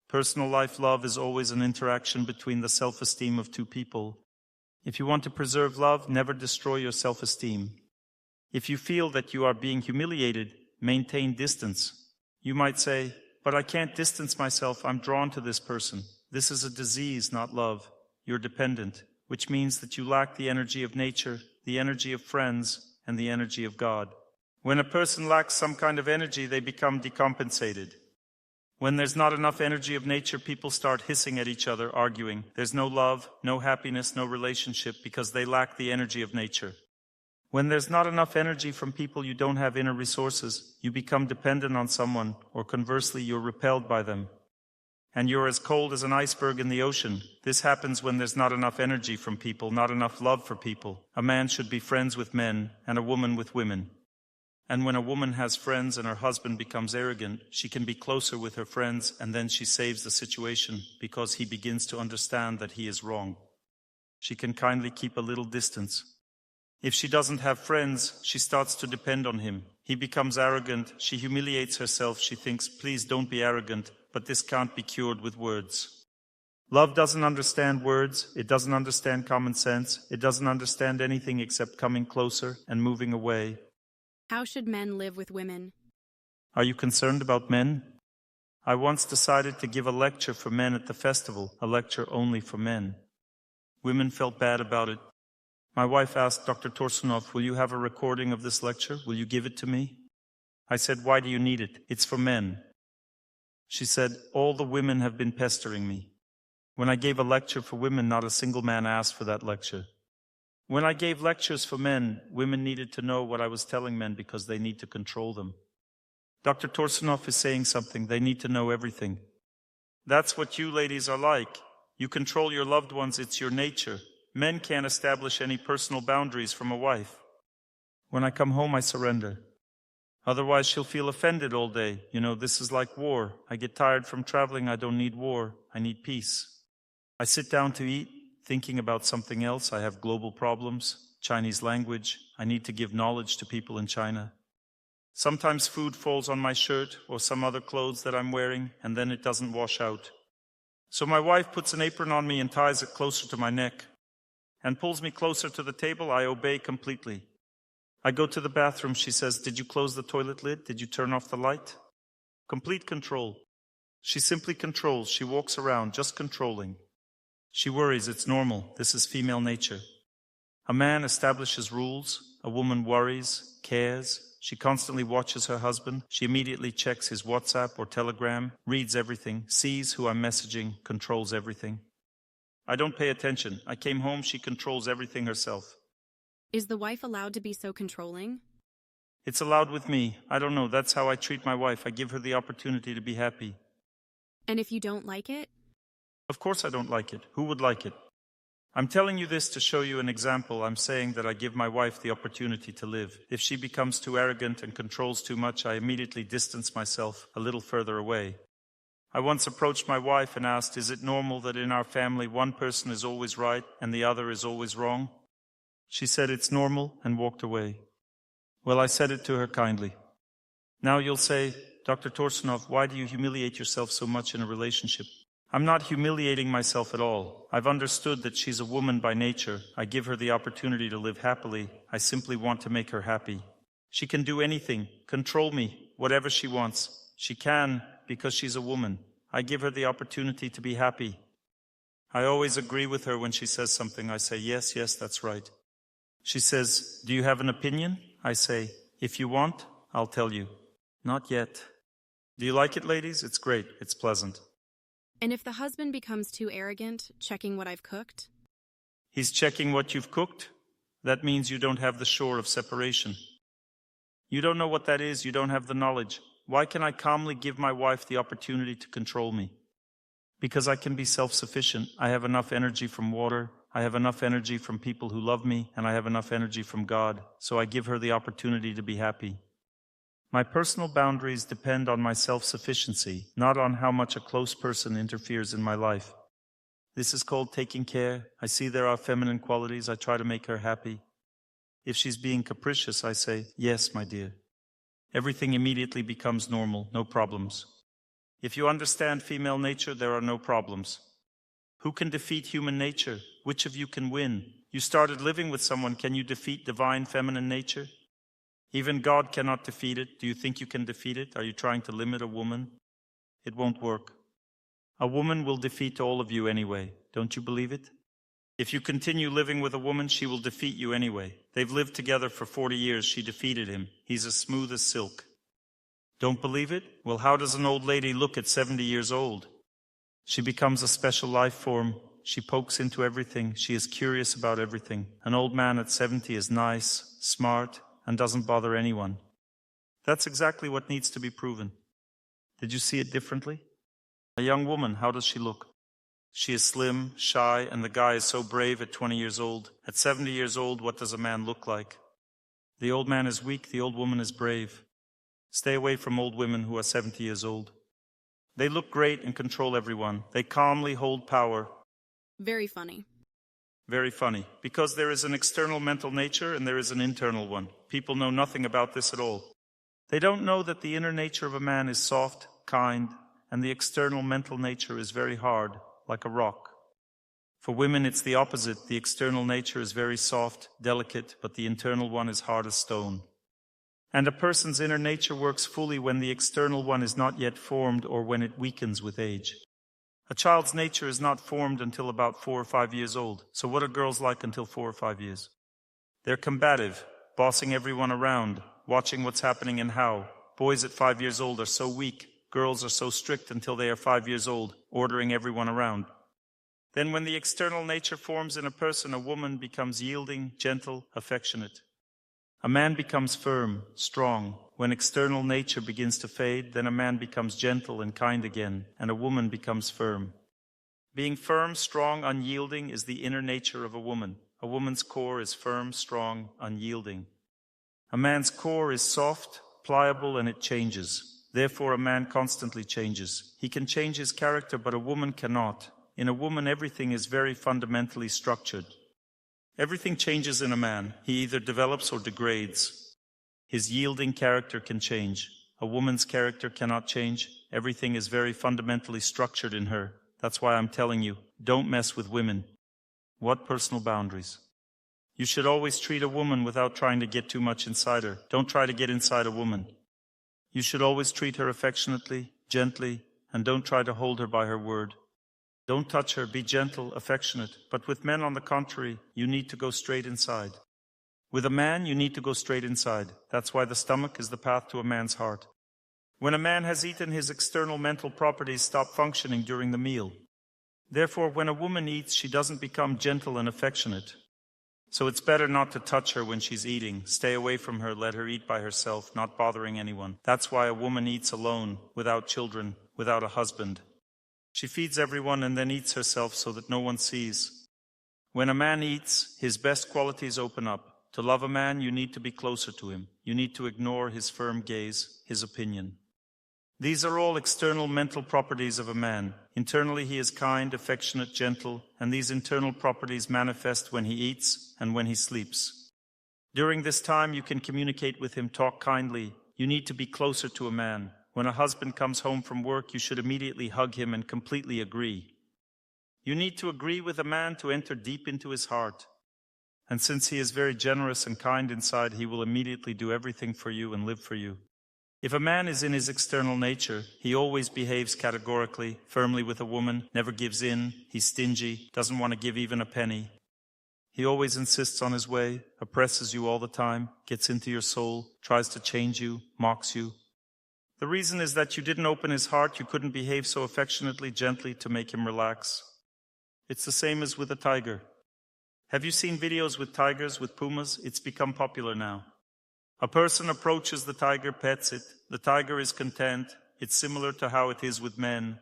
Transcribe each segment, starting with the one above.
Personal life love is always an interaction between the self-esteem of two people. If you want to preserve love, never destroy your self-esteem. If you feel that you are being humiliated, maintain distance. You might say, "But I can't distance myself, I'm drawn to this person." This is a disease, not love. You're dependent, which means that you lack the energy of nature, the energy of friends, and the energy of God. When a person lacks some kind of energy, they become decompensated. When there's not enough energy of nature, people start hissing at each other, arguing. There's no love, no happiness, no relationship because they lack the energy of nature. When there's not enough energy from people, you don't have inner resources. You become dependent on someone, or conversely, you're repelled by them. And you're as cold as an iceberg in the ocean. This happens when there's not enough energy from people, not enough love for people. A man should be friends with men, and a woman with women. And when a woman has friends and her husband becomes arrogant, she can be closer with her friends, and then she saves the situation because he begins to understand that he is wrong. She can kindly keep a little distance. If she doesn't have friends, she starts to depend on him. He becomes arrogant, she humiliates herself, she thinks, "Please don't be arrogant," but this can't be cured with words. Love doesn't understand words, it doesn't understand common sense, it doesn't understand anything except coming closer and moving away. How should men live with women? Are you concerned about men? I once decided to give a lecture for men at the festival, a lecture only for men. Women felt bad about it. My wife asked Dr. Torsunov, "Will you have a recording of this lecture? Will you give it to me?" I said, "Why do you need it? It's for men." She said, "All the women have been pestering me." When I gave a lecture for women, not a single man asked for that lecture. When I gave lectures for men, women needed to know what I was telling men because they need to control them. Dr. Torsunov is saying something. They need to know everything. That's what you ladies are like. You control your loved ones. It's your nature. Men can't establish any personal boundaries from a wife. When I come home, I surrender. Otherwise, she'll feel offended all day. This is like war. I get tired from traveling. I don't need war. I need peace. I sit down to eat, thinking about something else. I have global problems, Chinese language. I need to give knowledge to people in China. Sometimes food falls on my shirt or some other clothes that I'm wearing, and then it doesn't wash out. So my wife puts an apron on me and ties it closer to my neck and pulls me closer to the table. I obey completely. I go to the bathroom. She says, "Did you close the toilet lid? Did you turn off the light?" Complete control. She simply controls. She walks around just controlling. She worries. It's normal. This is female nature. A man establishes rules. A woman worries, cares. She constantly watches her husband. She immediately checks his WhatsApp or Telegram, reads everything, sees who I'm messaging, controls everything. I don't pay attention. I came home. She controls everything herself. Is the wife allowed to be so controlling? It's allowed with me. I don't know. That's how I treat my wife. I give her the opportunity to be happy. And if you don't like it? Of course I don't like it. Who would like it? I'm telling you this to show you an example. I'm saying that I give my wife the opportunity to live. If she becomes too arrogant and controls too much, I immediately distance myself a little further away. I once approached my wife and asked, "Is it normal that in our family one person is always right and the other is always wrong?" She said it's normal and walked away. Well, I said it to her kindly. Now you'll say, "Dr. Torsunov, why do you humiliate yourself so much in a relationship?" I'm not humiliating myself at all. I've understood that she's a woman by nature. I give her the opportunity to live happily. I simply want to make her happy. She can do anything, control me, whatever she wants. She can because she's a woman. I give her the opportunity to be happy. I always agree with her when she says something. I say, yes, that's right. She says, "Do you have an opinion?" I say, "If you want, I'll tell you." Not yet. Do you like it, ladies? It's great. It's pleasant. And if the husband becomes too arrogant, checking what I've cooked? He's checking what you've cooked? That means you don't have the shore of separation. You don't know what that is. You don't have the knowledge. Why can I calmly give my wife the opportunity to control me? Because I can be self-sufficient. I have enough energy from water. I have enough energy from people who love me, and I have enough energy from God. So I give her the opportunity to be happy. My personal boundaries depend on my self-sufficiency, not on how much a close person interferes in my life. This is called taking care. I see there are feminine qualities. I try to make her happy. If she's being capricious, I say, "Yes, my dear." Everything immediately becomes normal, no problems. If you understand female nature, there are no problems. Who can defeat human nature? Which of you can win? You started living with someone. Can you defeat divine feminine nature? Even God cannot defeat it. Do you think you can defeat it? Are you trying to limit a woman? It won't work. A woman will defeat all of you anyway. Don't you believe it? If you continue living with a woman, she will defeat you anyway. They've lived together for 40 years. She defeated him. He's as smooth as silk. Don't believe it? Well, how does an old lady look at 70 years old? She becomes a special life form. She pokes into everything. She is curious about everything. An old man at 70 is nice, smart, and doesn't bother anyone. That's exactly what needs to be proven. Did you see it differently? A young woman, how does she look? She is slim, shy, and the guy is so brave at 20 years old. At 70 years old, what does a man look like? The old man is weak, the old woman is brave. Stay away from old women who are 70 years old. They look great and control everyone. They calmly hold power. Very funny. Very funny. Because there is an external mental nature and there is an internal one. People know nothing about this at all. They don't know that the inner nature of a man is soft, kind, and the external mental nature is very hard, like a rock. For women, it's the opposite. The external nature is very soft, delicate, but the internal one is hard as stone. And a person's inner nature works fully when the external one is not yet formed or when it weakens with age. A child's nature is not formed until about 4 or 5 years old. So what are girls like until 4 or 5 years? They're combative, bossing everyone around, watching what's happening and how. Boys at 5 years old are so weak. Girls are so strict until they are 5 years old, ordering everyone around. Then when the external nature forms in a person, a woman becomes yielding, gentle, affectionate. A man becomes firm, strong. When external nature begins to fade, then a man becomes gentle and kind again, and a woman becomes firm. Being firm, strong, unyielding is the inner nature of a woman. A woman's core is firm, strong, unyielding. A man's core is soft, pliable, and it changes. Therefore, a man constantly changes. He can change his character, but a woman cannot. In a woman, everything is very fundamentally structured. Everything changes in a man. He either develops or degrades. His yielding character can change. A woman's character cannot change. Everything is very fundamentally structured in her. That's why I'm telling you, don't mess with women. What personal boundaries? You should always treat a woman without trying to get too much inside her. Don't try to get inside a woman. You should always treat her affectionately, gently, and don't try to hold her by her word. Don't touch her, be gentle, affectionate. But with men, on the contrary, you need to go straight inside. With a man, you need to go straight inside. That's why the stomach is the path to a man's heart. When a man has eaten, his external mental properties stop functioning during the meal. Therefore, when a woman eats, she doesn't become gentle and affectionate. So it's better not to touch her when she's eating. Stay away from her, let her eat by herself, not bothering anyone. That's why a woman eats alone, without children, without a husband. She feeds everyone and then eats herself so that no one sees. When a man eats, his best qualities open up. To love a man, you need to be closer to him. You need to ignore his firm gaze, his opinion. These are all external mental properties of a man. Internally, he is kind, affectionate, gentle, and these internal properties manifest when he eats and when he sleeps. During this time, you can communicate with him, talk kindly. You need to be closer to a man. When a husband comes home from work, you should immediately hug him and completely agree. You need to agree with a man to enter deep into his heart. And since he is very generous and kind inside, he will immediately do everything for you and live for you. If a man is in his external nature, he always behaves categorically, firmly with a woman, never gives in, he's stingy, doesn't want to give even a penny. He always insists on his way, oppresses you all the time, gets into your soul, tries to change you, mocks you. The reason is that you didn't open his heart, you couldn't behave so affectionately, gently to make him relax. It's the same as with a tiger. Have you seen videos with tigers, with pumas? It's become popular now. A person approaches the tiger, pets it. The tiger is content. It's similar to how it is with men.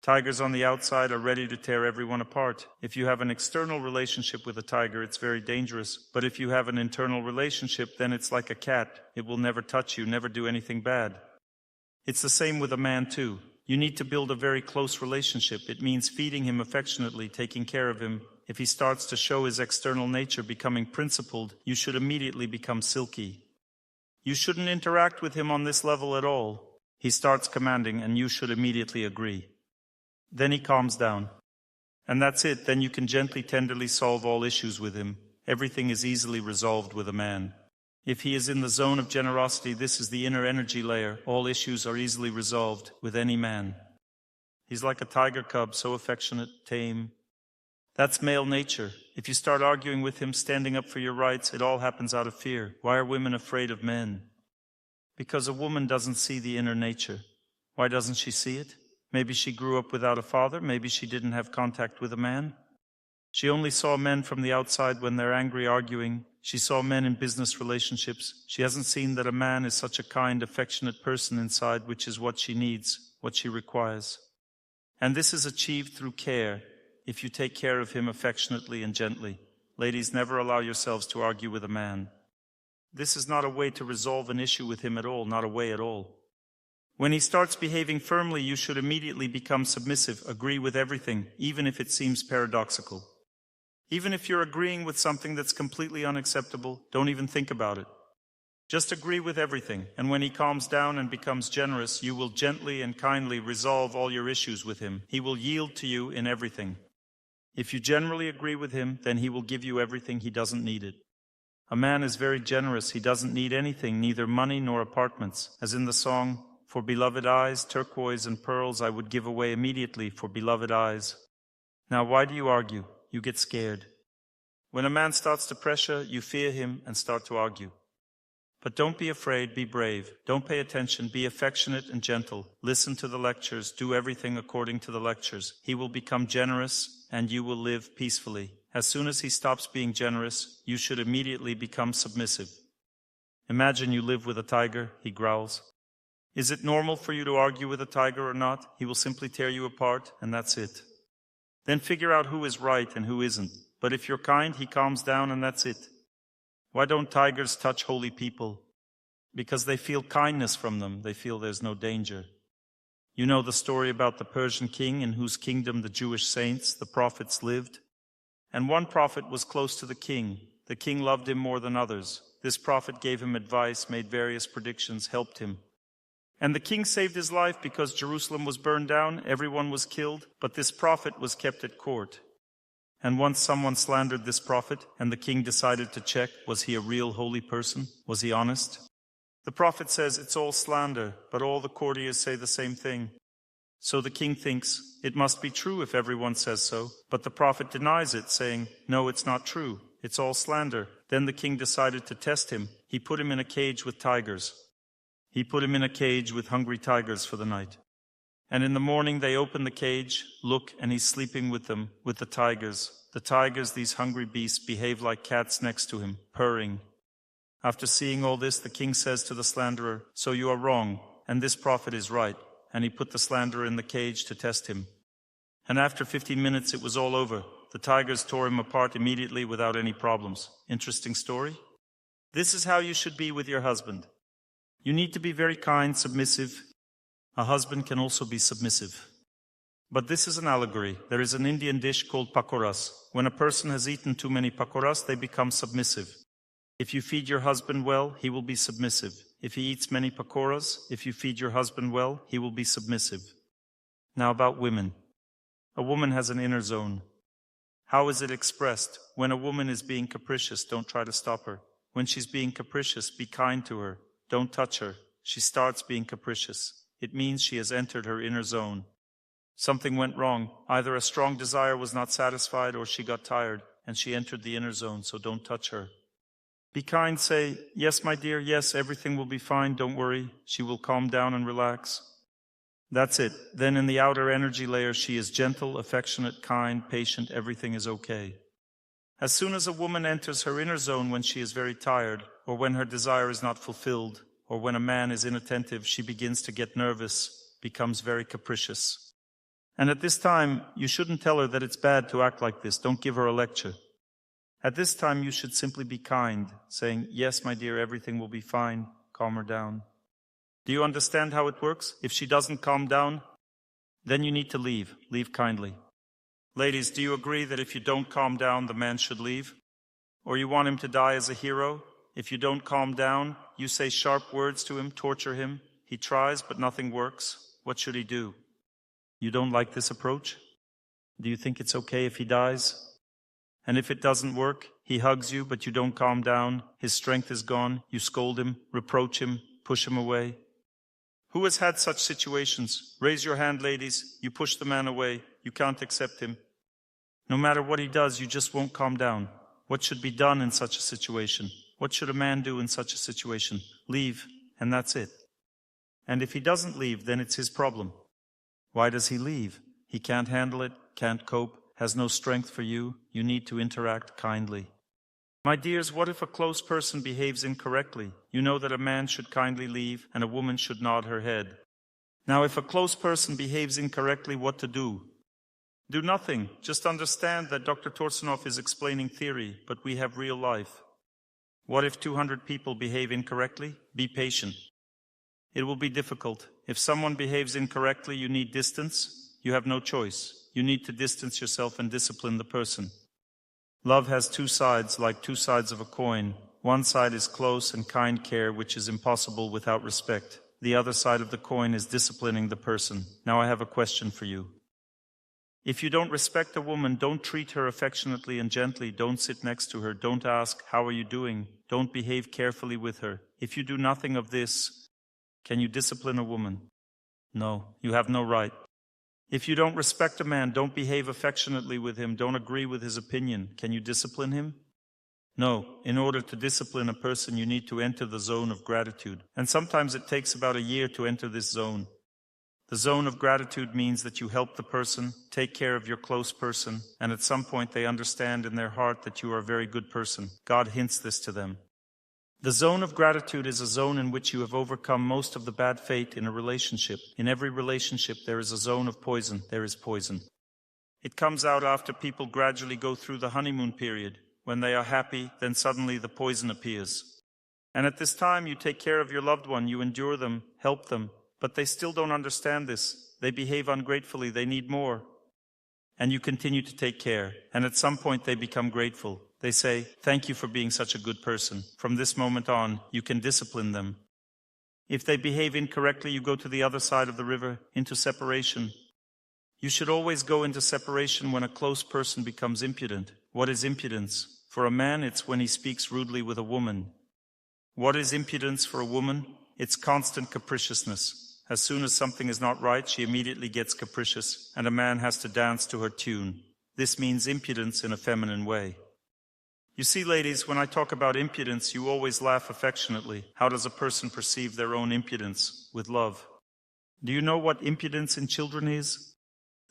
Tigers on the outside are ready to tear everyone apart. If you have an external relationship with a tiger, it's very dangerous. But if you have an internal relationship, then it's like a cat. It will never touch you, never do anything bad. It's the same with a man too. You need to build a very close relationship. It means feeding him affectionately, taking care of him. If he starts to show his external nature, becoming principled, you should immediately become silky. You shouldn't interact with him on this level at all. He starts commanding, and you should immediately agree. Then he calms down. And that's it. Then you can gently, tenderly solve all issues with him. Everything is easily resolved with a man. If he is in the zone of generosity, this is the inner energy layer. All issues are easily resolved with any man. He's like a tiger cub, so affectionate, tame. That's male nature. If you start arguing with him, standing up for your rights, it all happens out of fear. Why are women afraid of men? Because a woman doesn't see the inner nature. Why doesn't she see it? Maybe she grew up without a father. Maybe she didn't have contact with a man. She only saw men from the outside when they're angry, arguing. She saw men in business relationships. She hasn't seen that a man is such a kind, affectionate person inside, which is what she needs, what she requires. And this is achieved through care, if you take care of him affectionately and gently. Ladies, never allow yourselves to argue with a man. This is not a way to resolve an issue with him at all, not a way at all. When he starts behaving firmly, you should immediately become submissive, agree with everything, even if it seems paradoxical. Even if you're agreeing with something that's completely unacceptable, don't even think about it. Just agree with everything, and when he calms down and becomes generous, you will gently and kindly resolve all your issues with him. He will yield to you in everything. If you generally agree with him, then he will give you everything. He doesn't need it. A man is very generous. He doesn't need anything, neither money nor apartments. As in the song, "For beloved eyes, turquoise and pearls I would give away immediately for beloved eyes." Now, why do you argue? You get scared. When a man starts to pressure, you fear him and start to argue. But don't be afraid, be brave. Don't pay attention, be affectionate and gentle. Listen to the lectures, do everything according to the lectures. He will become generous and you will live peacefully. As soon as he stops being generous, you should immediately become submissive. Imagine you live with a tiger, he growls. Is it normal for you to argue with a tiger or not? He will simply tear you apart, and that's it. Then figure out who is right and who isn't. But if you're kind, he calms down, and that's it. Why don't tigers touch holy people? Because they feel kindness from them. They feel there's no danger. You know the story about the Persian king in whose kingdom the Jewish saints, the prophets, lived. And one prophet was close to the king. The king loved him more than others. This prophet gave him advice, made various predictions, helped him. And the king saved his life because Jerusalem was burned down, everyone was killed, but this prophet was kept at court. And once someone slandered this prophet, and the king decided to check, was he a real holy person? Was he honest? The prophet says it's all slander, but all the courtiers say the same thing. So the king thinks, it must be true if everyone says so, but the prophet denies it, saying, no, it's not true, it's all slander. Then the king decided to test him. He put him in a cage with tigers. He put him in a cage with hungry tigers for the night. And in the morning they open the cage, look, and he's sleeping with them, with the tigers. The tigers, these hungry beasts, behave like cats next to him, purring. After seeing all this, the king says to the slanderer, so you are wrong, and this prophet is right. And he put the slanderer in the cage to test him. And after 15 minutes it was all over. The tigers tore him apart immediately without any problems. Interesting story? This is how you should be with your husband. You need to be very kind, submissive. A husband can also be submissive. But this is an allegory. There is an Indian dish called pakoras. When a person has eaten too many pakoras, they become submissive. If you feed your husband well, he will be submissive. If he eats many pakoras, if you feed your husband well, he will be submissive. Now about women. A woman has an inner zone. How is it expressed? When a woman is being capricious, don't try to stop her. When she's being capricious, be kind to her. Don't touch her. She starts being capricious. It means she has entered her inner zone. Something went wrong. Either a strong desire was not satisfied or she got tired and she entered the inner zone, so don't touch her. Be kind, say, yes, my dear, yes, everything will be fine, don't worry. She will calm down and relax. That's it. Then in the outer energy layer, she is gentle, affectionate, kind, patient, everything is okay. As soon as a woman enters her inner zone when she is very tired, or when her desire is not fulfilled, or when a man is inattentive, she begins to get nervous, becomes very capricious. And at this time, you shouldn't tell her that it's bad to act like this. Don't give her a lecture. At this time, you should simply be kind, saying, yes, my dear, everything will be fine. Calm her down. Do you understand how it works? If she doesn't calm down, then you need to leave. Leave kindly. Ladies, do you agree that if you don't calm down, the man should leave? Or you want him to die as a hero? If you don't calm down, you say sharp words to him, torture him, He tries, but nothing works. What should he do? You don't like this approach? Do you think it's okay if he dies? And if it doesn't work, he hugs you, but you don't calm down. His strength is gone. You scold him, reproach him, push him away. Who has had such situations? Raise your hand, ladies. You push the man away. You can't accept him. No matter what he does, you just won't calm down. What should be done in such a situation? What should a man do in such a situation? Leave, and that's it. And if he doesn't leave, then it's his problem. Why does he leave? He can't handle it, can't cope, has no strength for you. You need to interact kindly. My dears, what if a close person behaves incorrectly? You know that a man should kindly leave and a woman should nod her head. Now, if a close person behaves incorrectly, what to do? Do nothing. Just understand that Dr. Torsunov is explaining theory, but we have real life. What if 200 people behave incorrectly? Be patient. It will be difficult. If someone behaves incorrectly, you need distance. You have no choice. You need to distance yourself and discipline the person. Love has two sides, like two sides of a coin. One side is close and kind care, which is impossible without respect. The other side of the coin is disciplining the person. Now I have a question for you. If you don't respect a woman, don't treat her affectionately and gently. Don't sit next to her. Don't ask, "How are you doing?" Don't behave carefully with her. If you do nothing of this, can you discipline a woman? No, you have no right. If you don't respect a man, don't behave affectionately with him. Don't agree with his opinion. Can you discipline him? No. In order to discipline a person, you need to enter the zone of gratitude. And sometimes it takes about a year to enter this zone. The zone of gratitude means that you help the person, take care of your close person, and at some point they understand in their heart that you are a very good person. God hints this to them. The zone of gratitude is a zone in which you have overcome most of the bad fate in a relationship. In every relationship, there is a zone of poison. There is poison. It comes out after people gradually go through the honeymoon period. When they are happy, then suddenly the poison appears. And at this time, you take care of your loved one, you endure them, help them, but they still don't understand this. They behave ungratefully, they need more. And you continue to take care. And at some point, they become grateful. They say, "Thank you for being such a good person." From this moment on, you can discipline them. If they behave incorrectly, you go to the other side of the river, into separation. You should always go into separation when a close person becomes impudent. What is impudence? For a man, it's when he speaks rudely with a woman. What is impudence for a woman? It's constant capriciousness. As soon as something is not right, she immediately gets capricious, and a man has to dance to her tune. This means impudence in a feminine way. You see, ladies, when I talk about impudence, you always laugh affectionately. How does a person perceive their own impudence? With love. Do you know what impudence in children is?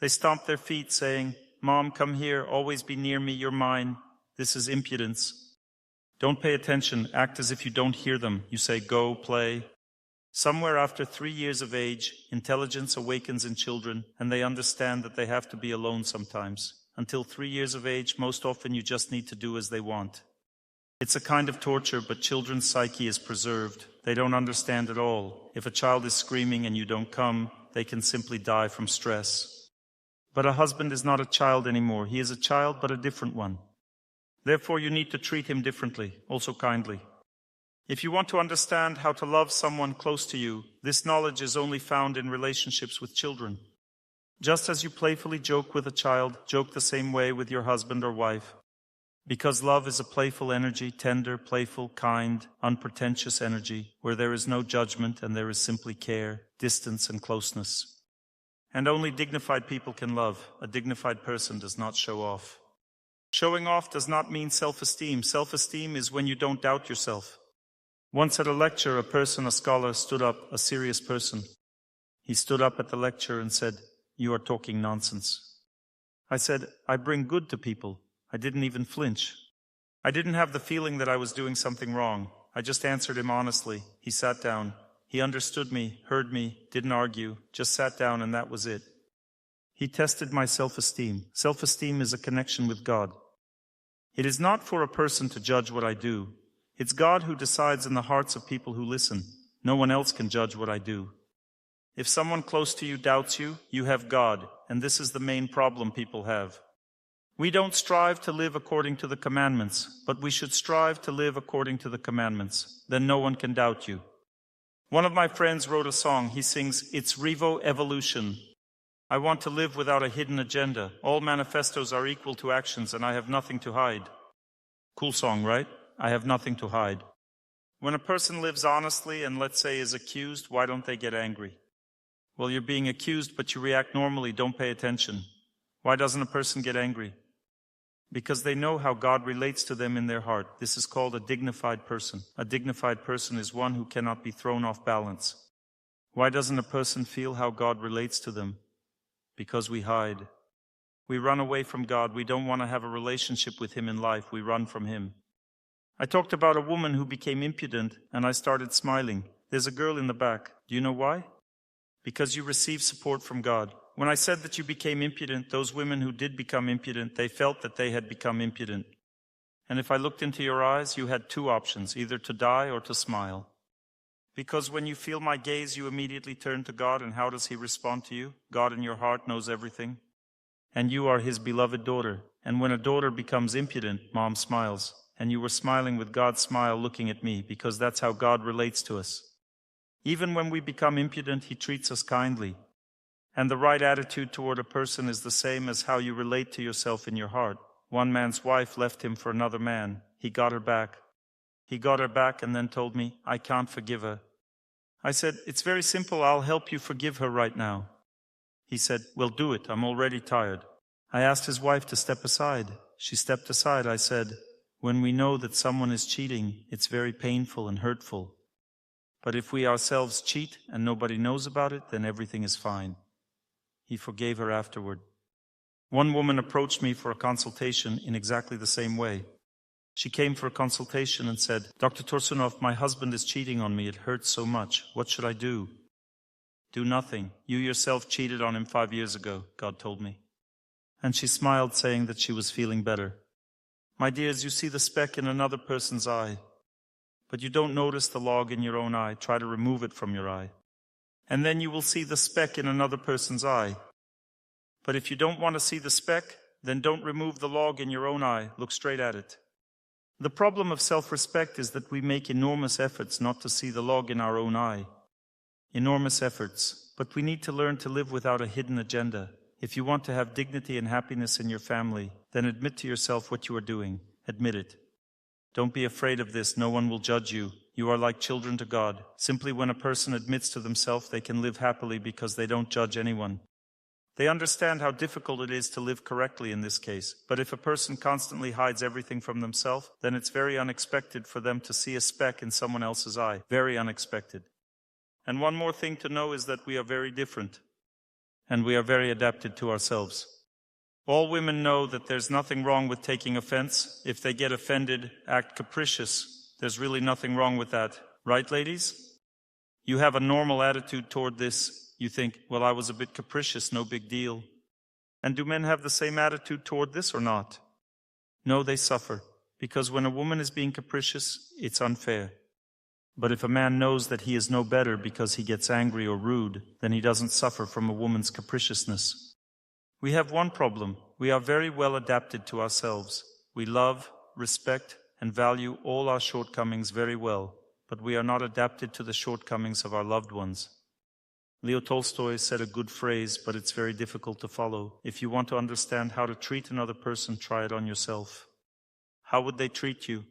They stomp their feet saying, "Mom, come here, always be near me, you're mine." This is impudence. Don't pay attention, act as if you don't hear them. You say, "Go, play." Somewhere after 3 years of age, intelligence awakens in children, and they understand that they have to be alone sometimes. Until 3 years of age, most often you just need to do as they want. It's a kind of torture, but children's psyche is preserved. They don't understand at all. If a child is screaming and you don't come, they can simply die from stress. But a husband is not a child anymore. He is a child, but a different one. Therefore, you need to treat him differently, also kindly. If you want to understand how to love someone close to you, this knowledge is only found in relationships with children. Just as you playfully joke with a child, joke the same way with your husband or wife. Because love is a playful energy, tender, playful, kind, unpretentious energy, where there is no judgment and there is simply care, distance, and closeness. And only dignified people can love. A dignified person does not show off. Showing off does not mean self-esteem. Self-esteem is when you don't doubt yourself. Once at a lecture, a scholar, stood up, a serious person. He stood up at the lecture and said, "You are talking nonsense." I said, "I bring good to people." I didn't even flinch. I didn't have the feeling that I was doing something wrong. I just answered him honestly. He sat down. He understood me, heard me, didn't argue, just sat down, and that was it. He tested my self-esteem. Self-esteem is a connection with God. It is not for a person to judge what I do. It's God who decides in the hearts of people who listen. No one else can judge what I do. If someone close to you doubts you, you have God, and this is the main problem people have. We don't strive to live according to the commandments, but we should strive to live according to the commandments. Then no one can doubt you. One of my friends wrote a song. He sings, "It's Revo Evolution. I want to live without a hidden agenda. All manifestos are equal to actions and I have nothing to hide." Cool song, right? I have nothing to hide. When a person lives honestly and, let's say, is accused, why don't they get angry? Well, you're being accused, but you react normally. Don't pay attention. Why doesn't a person get angry? Because they know how God relates to them in their heart. This is called a dignified person. A dignified person is one who cannot be thrown off balance. Why doesn't a person feel how God relates to them? Because we hide. We run away from God. We don't want to have a relationship with Him in life. We run from Him. I talked about a woman who became impudent, and I started smiling. There's a girl in the back. Do you know why? Because you receive support from God. When I said that you became impudent, those women who did become impudent, they felt that they had become impudent. And if I looked into your eyes, you had two options, either to die or to smile. Because when you feel my gaze, you immediately turn to God, and how does He respond to you? God in your heart knows everything. And you are His beloved daughter. And when a daughter becomes impudent, Mom smiles. And you were smiling with God's smile looking at me, because that's how God relates to us. Even when we become impudent, He treats us kindly. And the right attitude toward a person is the same as how you relate to yourself in your heart. One man's wife left him for another man. He got her back. He got her back and then told me, "I can't forgive her." I said, "It's very simple. I'll help you forgive her right now." He said, "Well, do it. I'm already tired." I asked his wife to step aside. She stepped aside. I said, "When we know that someone is cheating, it's very painful and hurtful. But if we ourselves cheat and nobody knows about it, then everything is fine." He forgave her afterward. One woman approached me for a consultation in exactly the same way. She came for a consultation and said, "Dr. Torsunov, my husband is cheating on me. It hurts so much. What should I do?" "Do nothing. You yourself cheated on him 5 years ago," God told me. And she smiled, saying that she was feeling better. My dears, you see the speck in another person's eye, but you don't notice the log in your own eye. Try to remove it from your eye. And then you will see the speck in another person's eye. But if you don't want to see the speck, then don't remove the log in your own eye. Look straight at it. The problem of self-respect is that we make enormous efforts not to see the log in our own eye. Enormous efforts. But we need to learn to live without a hidden agenda. If you want to have dignity and happiness in your family, then admit to yourself what you are doing. Admit it. Don't be afraid of this. No one will judge you. You are like children to God. Simply when a person admits to themselves, they can live happily because they don't judge anyone. They understand how difficult it is to live correctly in this case. But if a person constantly hides everything from themselves, then it's very unexpected for them to see a speck in someone else's eye. Very unexpected. And one more thing to know is that we are very different. And we are very adapted to ourselves. All women know that there's nothing wrong with taking offense. If they get offended, act capricious. There's really nothing wrong with that. Right, ladies? You have a normal attitude toward this. You think, well, I was a bit capricious, no big deal. And do men have the same attitude toward this or not? No, they suffer. Because when a woman is being capricious, it's unfair. But if a man knows that he is no better because he gets angry or rude, then he doesn't suffer from a woman's capriciousness. We have one problem. We are very well adapted to ourselves. We love, respect, and value all our shortcomings very well, but we are not adapted to the shortcomings of our loved ones. Leo Tolstoy said a good phrase, but it's very difficult to follow. If you want to understand how to treat another person, try it on yourself. How would they treat you?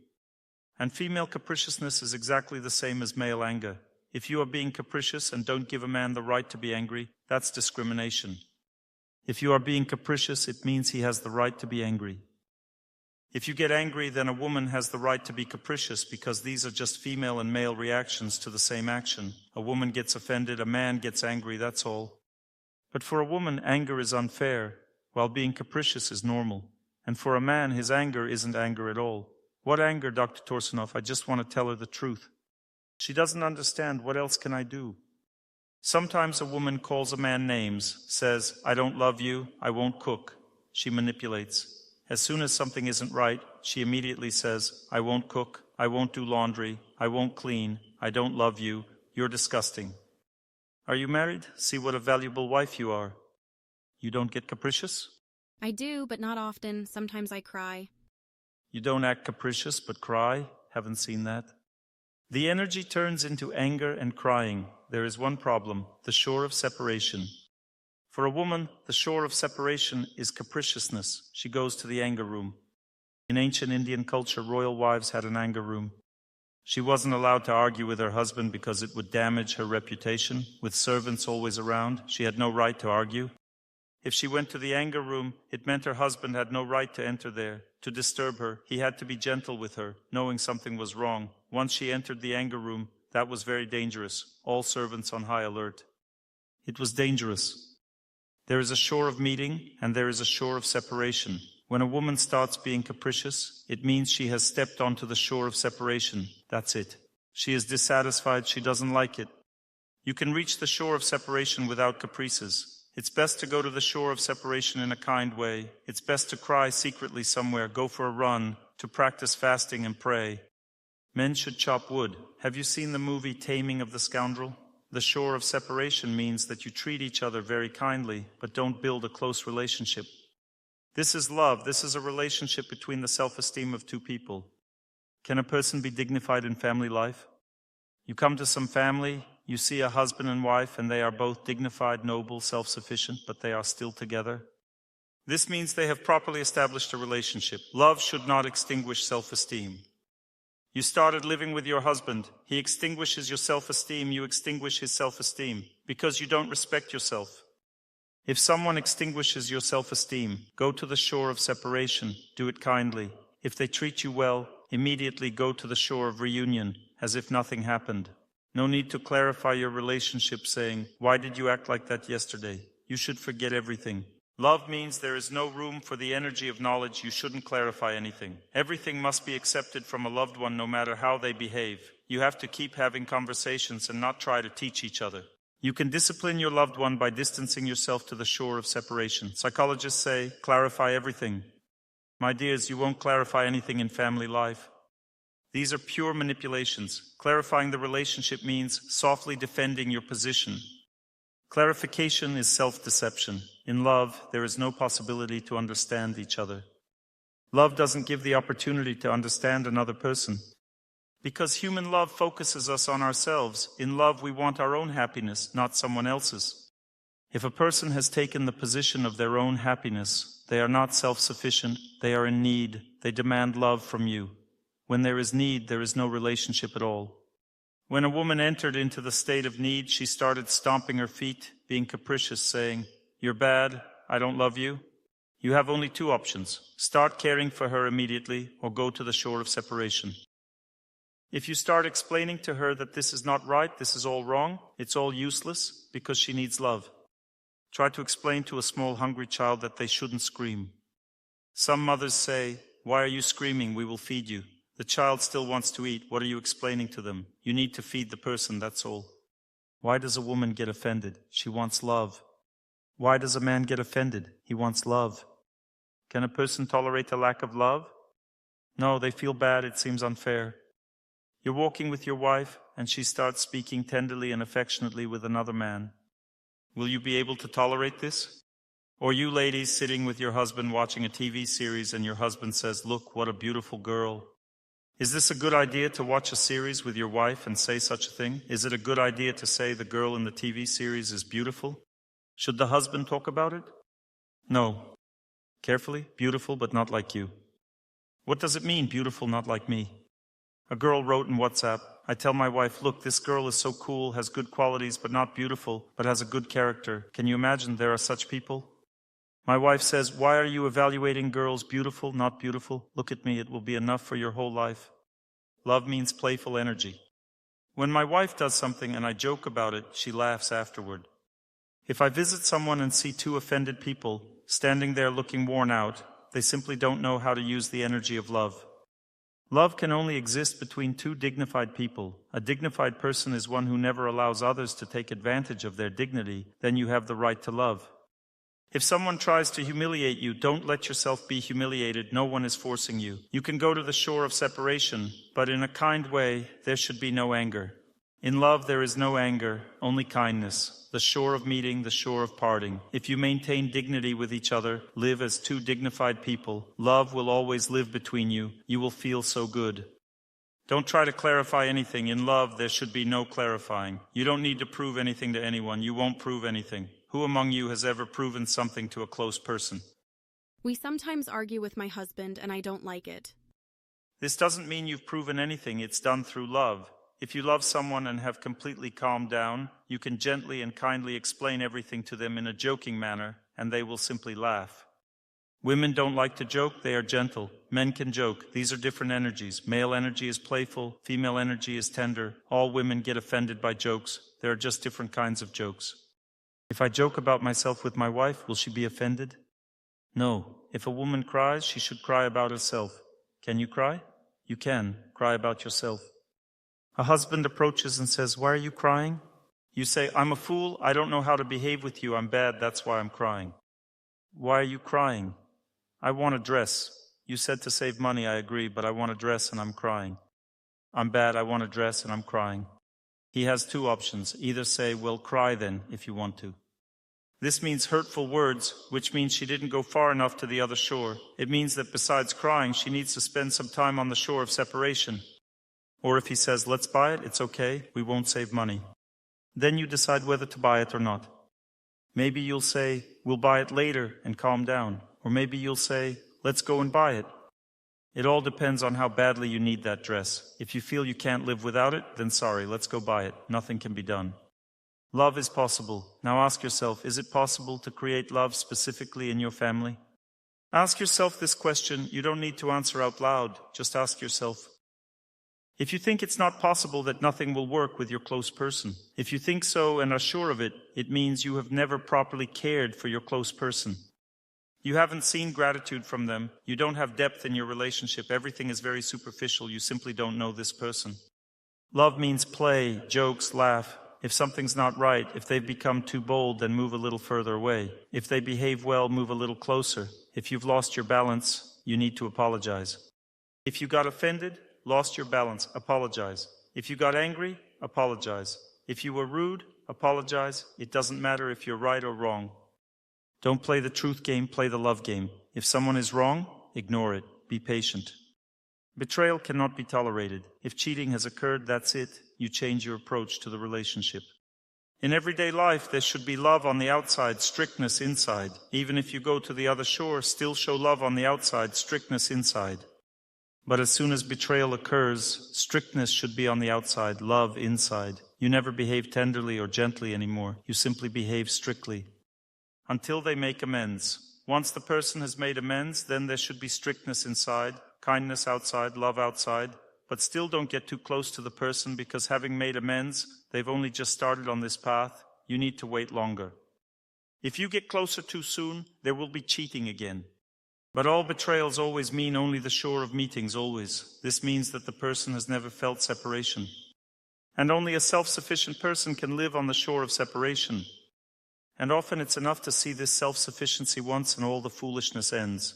And female capriciousness is exactly the same as male anger. If you are being capricious and don't give a man the right to be angry, that's discrimination. If you are being capricious, it means he has the right to be angry. If you get angry, then a woman has the right to be capricious because these are just female and male reactions to the same action. A woman gets offended, a man gets angry, that's all. But for a woman, anger is unfair, while being capricious is normal. And for a man, his anger isn't anger at all. What anger, Dr. Torsunov? I just want to tell her the truth. She doesn't understand. What else can I do? Sometimes a woman calls a man names, says, "I don't love you, I won't cook." She manipulates. As soon as something isn't right, she immediately says, "I won't cook, I won't do laundry, I won't clean, I don't love you, you're disgusting." Are you married? See what a valuable wife you are. You don't get capricious? I do, but not often. Sometimes I cry. You don't act capricious but cry? Haven't seen that. The energy turns into anger and crying. There is one problem, the shore of separation. For a woman, the shore of separation is capriciousness. She goes to the anger room. In ancient Indian culture, royal wives had an anger room. She wasn't allowed to argue with her husband because it would damage her reputation. With servants always around, she had no right to argue. If she went to the anger room, it meant her husband had no right to enter there, to disturb her. He had to be gentle with her, knowing something was wrong. Once she entered the anger room, that was very dangerous. All servants on high alert. It was dangerous. There is a shore of meeting, and there is a shore of separation. When a woman starts being capricious, it means she has stepped onto the shore of separation. That's it. She is dissatisfied, she doesn't like it. You can reach the shore of separation without caprices. It's best to go to the shore of separation in a kind way. It's best to cry secretly somewhere, go for a run, to practice fasting and pray. Men should chop wood. Have you seen the movie Taming of the Scoundrel? The shore of separation means that you treat each other very kindly, but don't build a close relationship. This is love. This is a relationship between the self-esteem of two people. Can a person be dignified in family life? You come to some family, you see a husband and wife, and they are both dignified, noble, self-sufficient, but they are still together. This means they have properly established a relationship. Love should not extinguish self-esteem. You started living with your husband. He extinguishes your self-esteem, you extinguish his self-esteem, because you don't respect yourself. If someone extinguishes your self-esteem, go to the shore of separation, do it kindly. If they treat you well, immediately go to the shore of reunion, as if nothing happened. No need to clarify your relationship saying, "Why did you act like that yesterday?" You should forget everything. Love means there is no room for the energy of knowledge. You shouldn't clarify anything. Everything must be accepted from a loved one no matter how they behave. You have to keep having conversations and not try to teach each other. You can discipline your loved one by distancing yourself to the shore of separation. Psychologists say, clarify everything. My dears, you won't clarify anything in family life. These are pure manipulations. Clarifying the relationship means softly defending your position. Clarification is self-deception. In love, there is no possibility to understand each other. Love doesn't give the opportunity to understand another person. Because human love focuses us on ourselves. In love, we want our own happiness, not someone else's. If a person has taken the position of their own happiness, they are not self-sufficient, they are in need, they demand love from you. When there is need, there is no relationship at all. When a woman entered into the state of need, she started stomping her feet, being capricious, saying, "You're bad, I don't love you." You have only two options. Start caring for her immediately, or go to the shore of separation. If you start explaining to her that this is not right, this is all wrong, it's all useless, because she needs love. Try to explain to a small hungry child that they shouldn't scream. Some mothers say, "Why are you screaming? We will feed you." The child still wants to eat. What are you explaining to them? You need to feed the person, that's all. Why does a woman get offended? She wants love. Why does a man get offended? He wants love. Can a person tolerate a lack of love? No, they feel bad, it seems unfair. You're walking with your wife, and she starts speaking tenderly and affectionately with another man. Will you be able to tolerate this? Or you ladies sitting with your husband watching a TV series and your husband says, "Look, what a beautiful girl." Is this a good idea to watch a series with your wife and say such a thing? Is it a good idea to say the girl in the TV series is beautiful? Should the husband talk about it? No. Carefully, beautiful but not like you. What does it mean, beautiful not like me? A girl wrote in WhatsApp, "I tell my wife, look, this girl is so cool, has good qualities but not beautiful, but has a good character." Can you imagine there are such people? My wife says, "Why are you evaluating girls beautiful, not beautiful? Look at me, it will be enough for your whole life." Love means playful energy. When my wife does something and I joke about it, she laughs afterward. If I visit someone and see two offended people standing there looking worn out, they simply don't know how to use the energy of love. Love can only exist between two dignified people. A dignified person is one who never allows others to take advantage of their dignity. Then you have the right to love. If someone tries to humiliate you, don't let yourself be humiliated. No one is forcing you. You can go to the shore of separation, but in a kind way, there should be no anger. In love, there is no anger, only kindness. The shore of meeting, the shore of parting. If you maintain dignity with each other, live as two dignified people, love will always live between you. You will feel so good. Don't try to clarify anything. In love, there should be no clarifying. You don't need to prove anything to anyone. You won't prove anything. Who among you has ever proven something to a close person? We sometimes argue with my husband, and I don't like it. This doesn't mean you've proven anything. It's done through love. If you love someone and have completely calmed down, you can gently and kindly explain everything to them in a joking manner, and they will simply laugh. Women don't like to joke, they are gentle. Men can joke. These are different energies. Male energy is playful, female energy is tender. All women get offended by jokes. There are just different kinds of jokes. If I joke about myself with my wife, will she be offended? No. If a woman cries, she should cry about herself. Can you cry? You can. Cry about yourself. A husband approaches and says, "Why are you crying?" You say, "I'm a fool. I don't know how to behave with you. I'm bad. That's why I'm crying." "Why are you crying?" "I want a dress. You said to save money. I agree, but I want a dress and I'm crying." "I'm bad. I want a dress and I'm crying." He has two options. Either say, "Well, cry then, if you want to." This means hurtful words, which means she didn't go far enough to the other shore. It means that besides crying, she needs to spend some time on the shore of separation. Or if he says, "Let's buy it, it's okay, we won't save money." Then you decide whether to buy it or not. Maybe you'll say, "We'll buy it later," and calm down. Or maybe you'll say, "Let's go and buy it." It all depends on how badly you need that dress. If you feel you can't live without it, then sorry, let's go buy it. Nothing can be done. Love is possible. Now ask yourself, is it possible to create love specifically in your family? Ask yourself this question. You don't need to answer out loud. Just ask yourself. If you think it's not possible, that nothing will work with your close person. If you think so and are sure of it, it means you have never properly cared for your close person. You haven't seen gratitude from them. You don't have depth in your relationship. Everything is very superficial. You simply don't know this person. Love means play, jokes, laugh. If something's not right, if they've become too bold, then move a little further away. If they behave well, move a little closer. If you've lost your balance, you need to apologize. If you got offended, lost your balance, apologize. If you got angry, apologize. If you were rude, apologize. It doesn't matter if you're right or wrong. Don't play the truth game, play the love game. If someone is wrong, ignore it. Be patient. Betrayal cannot be tolerated. If cheating has occurred, that's it. You change your approach to the relationship. In everyday life, there should be love on the outside, strictness inside. Even if you go to the other shore, still show love on the outside, strictness inside. But as soon as betrayal occurs, strictness should be on the outside, love inside. You never behave tenderly or gently anymore. You simply behave strictly. Until they make amends. Once the person has made amends, then there should be strictness inside, kindness outside, love outside. But still don't get too close to the person, because having made amends, they've only just started on this path. You need to wait longer. If you get closer too soon, there will be cheating again. But all betrayals always mean only the shore of meetings, always. This means that the person has never felt separation. And only a self-sufficient person can live on the shore of separation. And often it's enough to see this self-sufficiency once and all the foolishness ends.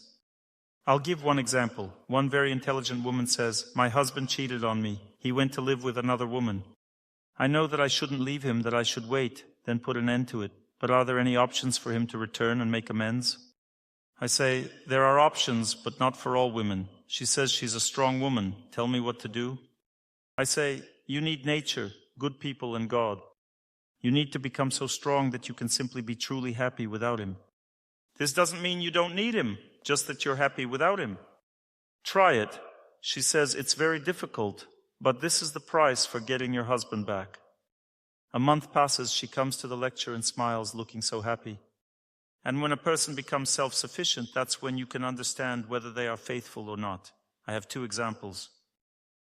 I'll give one example. One very intelligent woman says, "My husband cheated on me. He went to live with another woman. I know that I shouldn't leave him, that I should wait, then put an end to it. But are there any options for him to return and make amends?" I say, "There are options, but not for all women." She says she's a strong woman. Tell me what to do. I say, "You need nature, good people, and God. You need to become so strong that you can simply be truly happy without him. This doesn't mean you don't need him, just that you're happy without him. Try it." She says, "It's very difficult, but this is the price for getting your husband back." A month passes, she comes to the lecture and smiles, looking so happy. And when a person becomes self-sufficient, that's when you can understand whether they are faithful or not. I have two examples.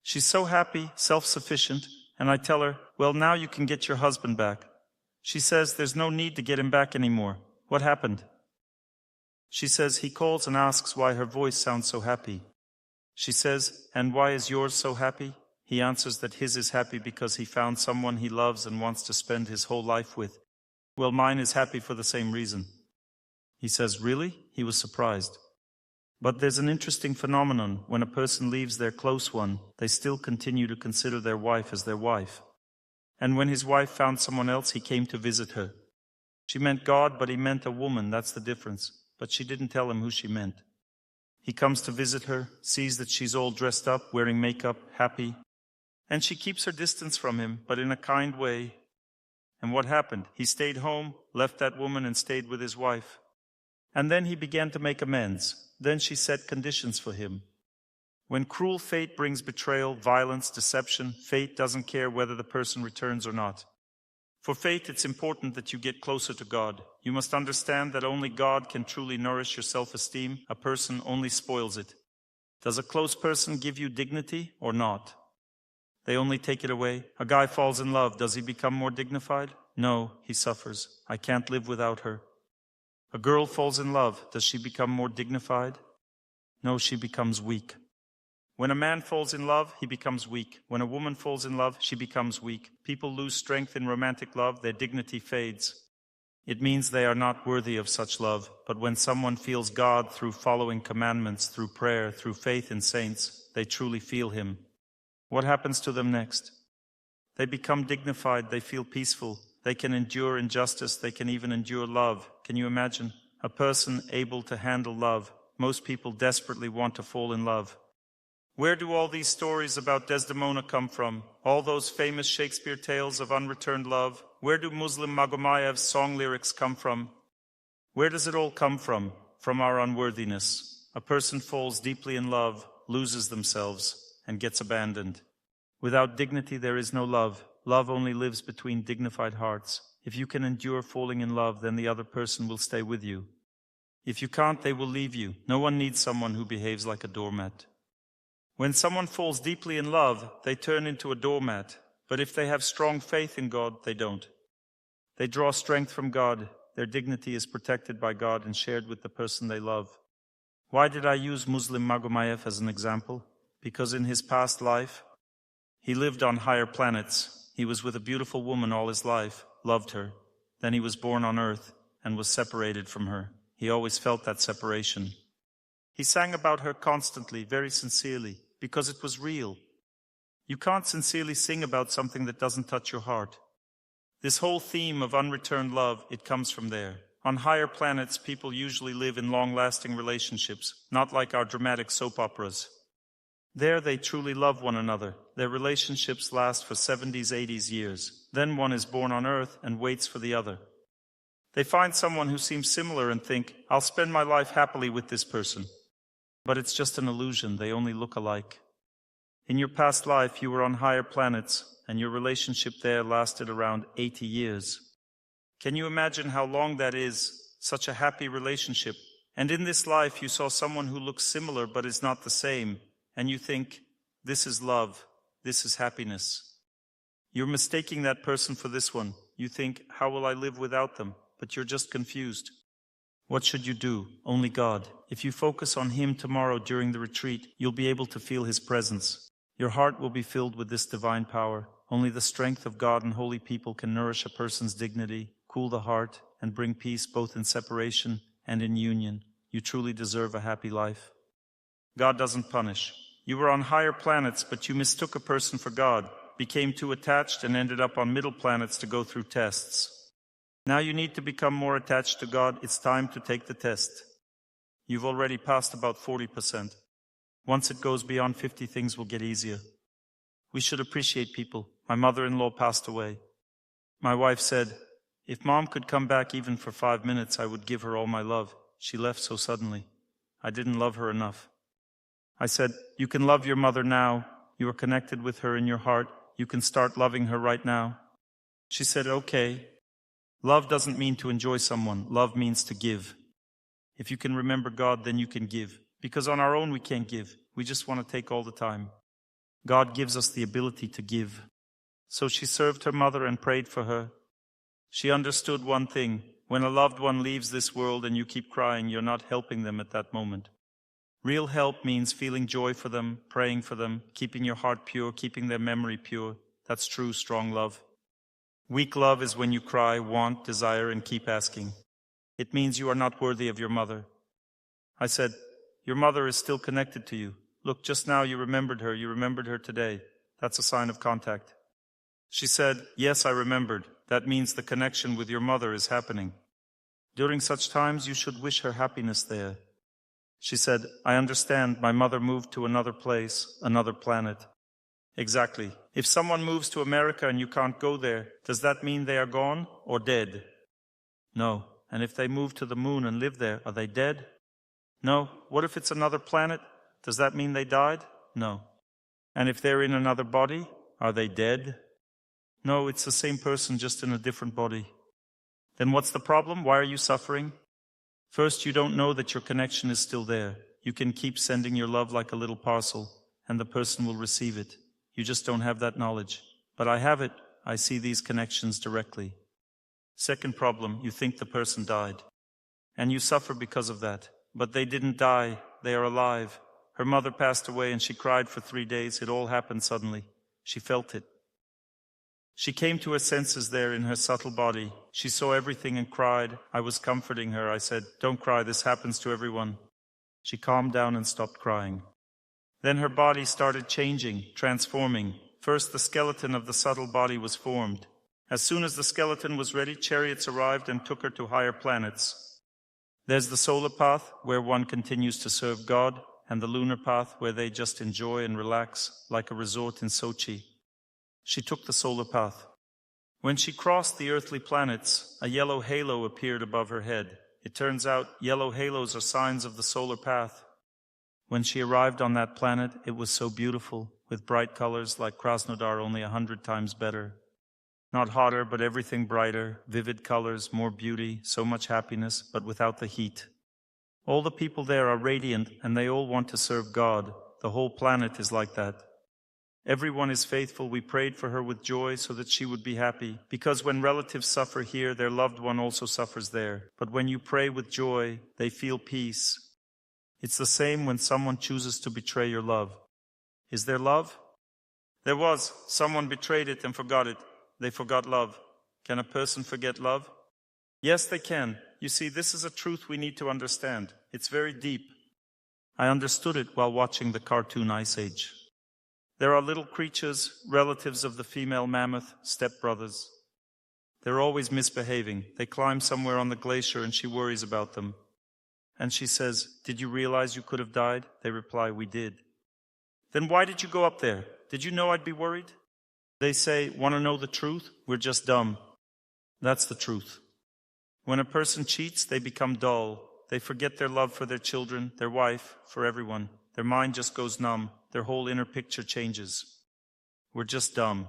She's so happy, self-sufficient, and I tell her, "Well, now you can get your husband back." She says, "There's no need to get him back anymore. What happened?" She says, "He calls and asks why her voice sounds so happy." She says, "And why is yours so happy?" He answers that his is happy because he found someone he loves and wants to spend his whole life with. Well, mine is happy for the same reason. He says, "Really?" He was surprised. But there's an interesting phenomenon. When a person leaves their close one, they still continue to consider their wife as their wife. And when his wife found someone else, he came to visit her. She meant God, but he meant a woman. That's the difference. But she didn't tell him who she meant. He comes to visit her, sees that she's all dressed up, wearing makeup, happy. And she keeps her distance from him, but in a kind way. And what happened? He stayed home, left that woman, and stayed with his wife. And then he began to make amends. Then she set conditions for him. When cruel fate brings betrayal, violence, deception, fate doesn't care whether the person returns or not. For fate, it's important that you get closer to God. You must understand that only God can truly nourish your self-esteem. A person only spoils it. Does a close person give you dignity or not? They only take it away. A guy falls in love. Does he become more dignified? No, he suffers. I can't live without her. A girl falls in love. Does she become more dignified? No, she becomes weak. When a man falls in love, he becomes weak. When a woman falls in love, she becomes weak. People lose strength in romantic love. Their dignity fades. It means they are not worthy of such love. But when someone feels God through following commandments, through prayer, through faith in saints, they truly feel Him. What happens to them next? They become dignified. They feel peaceful. They can endure injustice. They can even endure love. Can you imagine? A person able to handle love. Most people desperately want to fall in love. Where do all these stories about Desdemona come from? All those famous Shakespeare tales of unreturned love? Where do Muslim Magomayev's song lyrics come from? Where does it all come from? From our unworthiness. A person falls deeply in love, loses themselves, and gets abandoned. Without dignity, there is no love. Love only lives between dignified hearts. If you can endure falling in love, then the other person will stay with you. If you can't, they will leave you. No one needs someone who behaves like a doormat. When someone falls deeply in love, they turn into a doormat. But if they have strong faith in God, they don't. They draw strength from God. Their dignity is protected by God and shared with the person they love. Why did I use Muslim Magomayev as an example? Because in his past life, he lived on higher planets. He was with a beautiful woman all his life, loved her. Then he was born on earth and was separated from her. He always felt that separation. He sang about her constantly, very sincerely, because it was real. You can't sincerely sing about something that doesn't touch your heart. This whole theme of unreturned love, it comes from there. On higher planets, people usually live in long-lasting relationships, not like our dramatic soap operas. There they truly love one another. Their relationships last for 70s, 80s years. Then one is born on earth and waits for the other. They find someone who seems similar and think, I'll spend my life happily with this person. But it's just an illusion. They only look alike. In your past life, you were on higher planets, and your relationship there lasted around 80 years. Can you imagine how long that is? Such a happy relationship. And in this life, you saw someone who looks similar but is not the same, and you think, this is love, this is happiness. You're mistaking that person for this one. You think, how will I live without them? But you're just confused. What should you do? Only God. If you focus on Him tomorrow during the retreat, you'll be able to feel His presence. Your heart will be filled with this divine power. Only the strength of God and holy people can nourish a person's dignity, cool the heart, and bring peace both in separation and in union. You truly deserve a happy life. God doesn't punish. You were on higher planets, but you mistook a person for God, became too attached, and ended up on middle planets to go through tests. Now you need to become more attached to God. It's time to take the test. You've already passed about 40%. Once it goes beyond 50, things will get easier. We should appreciate people. My mother-in-law passed away. My wife said, if Mom could come back even for 5 minutes, I would give her all my love. She left so suddenly. I didn't love her enough. I said, you can love your mother now. You are connected with her in your heart. You can start loving her right now. She said, okay. Love doesn't mean to enjoy someone. Love means to give. If you can remember God, then you can give. Because on our own we can't give. We just want to take all the time. God gives us the ability to give. So she served her mother and prayed for her. She understood one thing. When a loved one leaves this world and you keep crying, you're not helping them at that moment. Real help means feeling joy for them, praying for them, keeping your heart pure, keeping their memory pure. That's true, strong love. Weak love is when you cry, want, desire, and keep asking. It means you are not worthy of your mother. I said, your mother is still connected to you. Look, just now you remembered her today. That's a sign of contact. She said, yes, I remembered. That means the connection with your mother is happening. During such times, you should wish her happiness there. She said, I understand. My mother moved to another place, another planet. Exactly. If someone moves to America and you can't go there, does that mean they are gone or dead? No. And if they move to the moon and live there, are they dead? No. What if it's another planet? Does that mean they died? No. And if they're in another body, are they dead? No, it's the same person, just in a different body. Then what's the problem? Why are you suffering? First, you don't know that your connection is still there. You can keep sending your love like a little parcel, and the person will receive it. You just don't have that knowledge. But I have it. I see these connections directly. Second problem, you think the person died. And you suffer because of that. But they didn't die. They are alive. Her mother passed away and she cried for 3 days. It all happened suddenly. She felt it. She came to her senses there in her subtle body. She saw everything and cried. I was comforting her. I said, "Don't cry. This happens to everyone." She calmed down and stopped crying. Then her body started changing, transforming. First, the skeleton of the subtle body was formed. As soon as the skeleton was ready, chariots arrived and took her to higher planets. There's the solar path, where one continues to serve God, and the lunar path, where they just enjoy and relax, like a resort in Sochi. She took the solar path. When she crossed the earthly planets, a yellow halo appeared above her head. It turns out yellow halos are signs of the solar path. When she arrived on that planet, it was so beautiful, with bright colors like Krasnodar, only 100 times better. Not hotter, but everything brighter, vivid colors, more beauty, so much happiness, but without the heat. All the people there are radiant, and they all want to serve God. The whole planet is like that. Everyone is faithful. We prayed for her with joy so that she would be happy, because when relatives suffer here, their loved one also suffers there. But when you pray with joy, they feel peace. It's the same when someone chooses to betray your love. Is there love? There was. Someone betrayed it and forgot it. They forgot love. Can a person forget love? Yes, they can. You see, this is a truth we need to understand. It's very deep. I understood it while watching the cartoon Ice Age. There are little creatures, relatives of the female mammoth, stepbrothers. They're always misbehaving. They climb somewhere on the glacier and she worries about them. And she says, "Did you realize you could have died?" They reply, "We did." "Then why did you go up there? Did you know I'd be worried?" They say, "Want to know the truth? We're just dumb." That's the truth. When a person cheats, they become dull. They forget their love for their children, their wife, for everyone. Their mind just goes numb. Their whole inner picture changes. We're just dumb.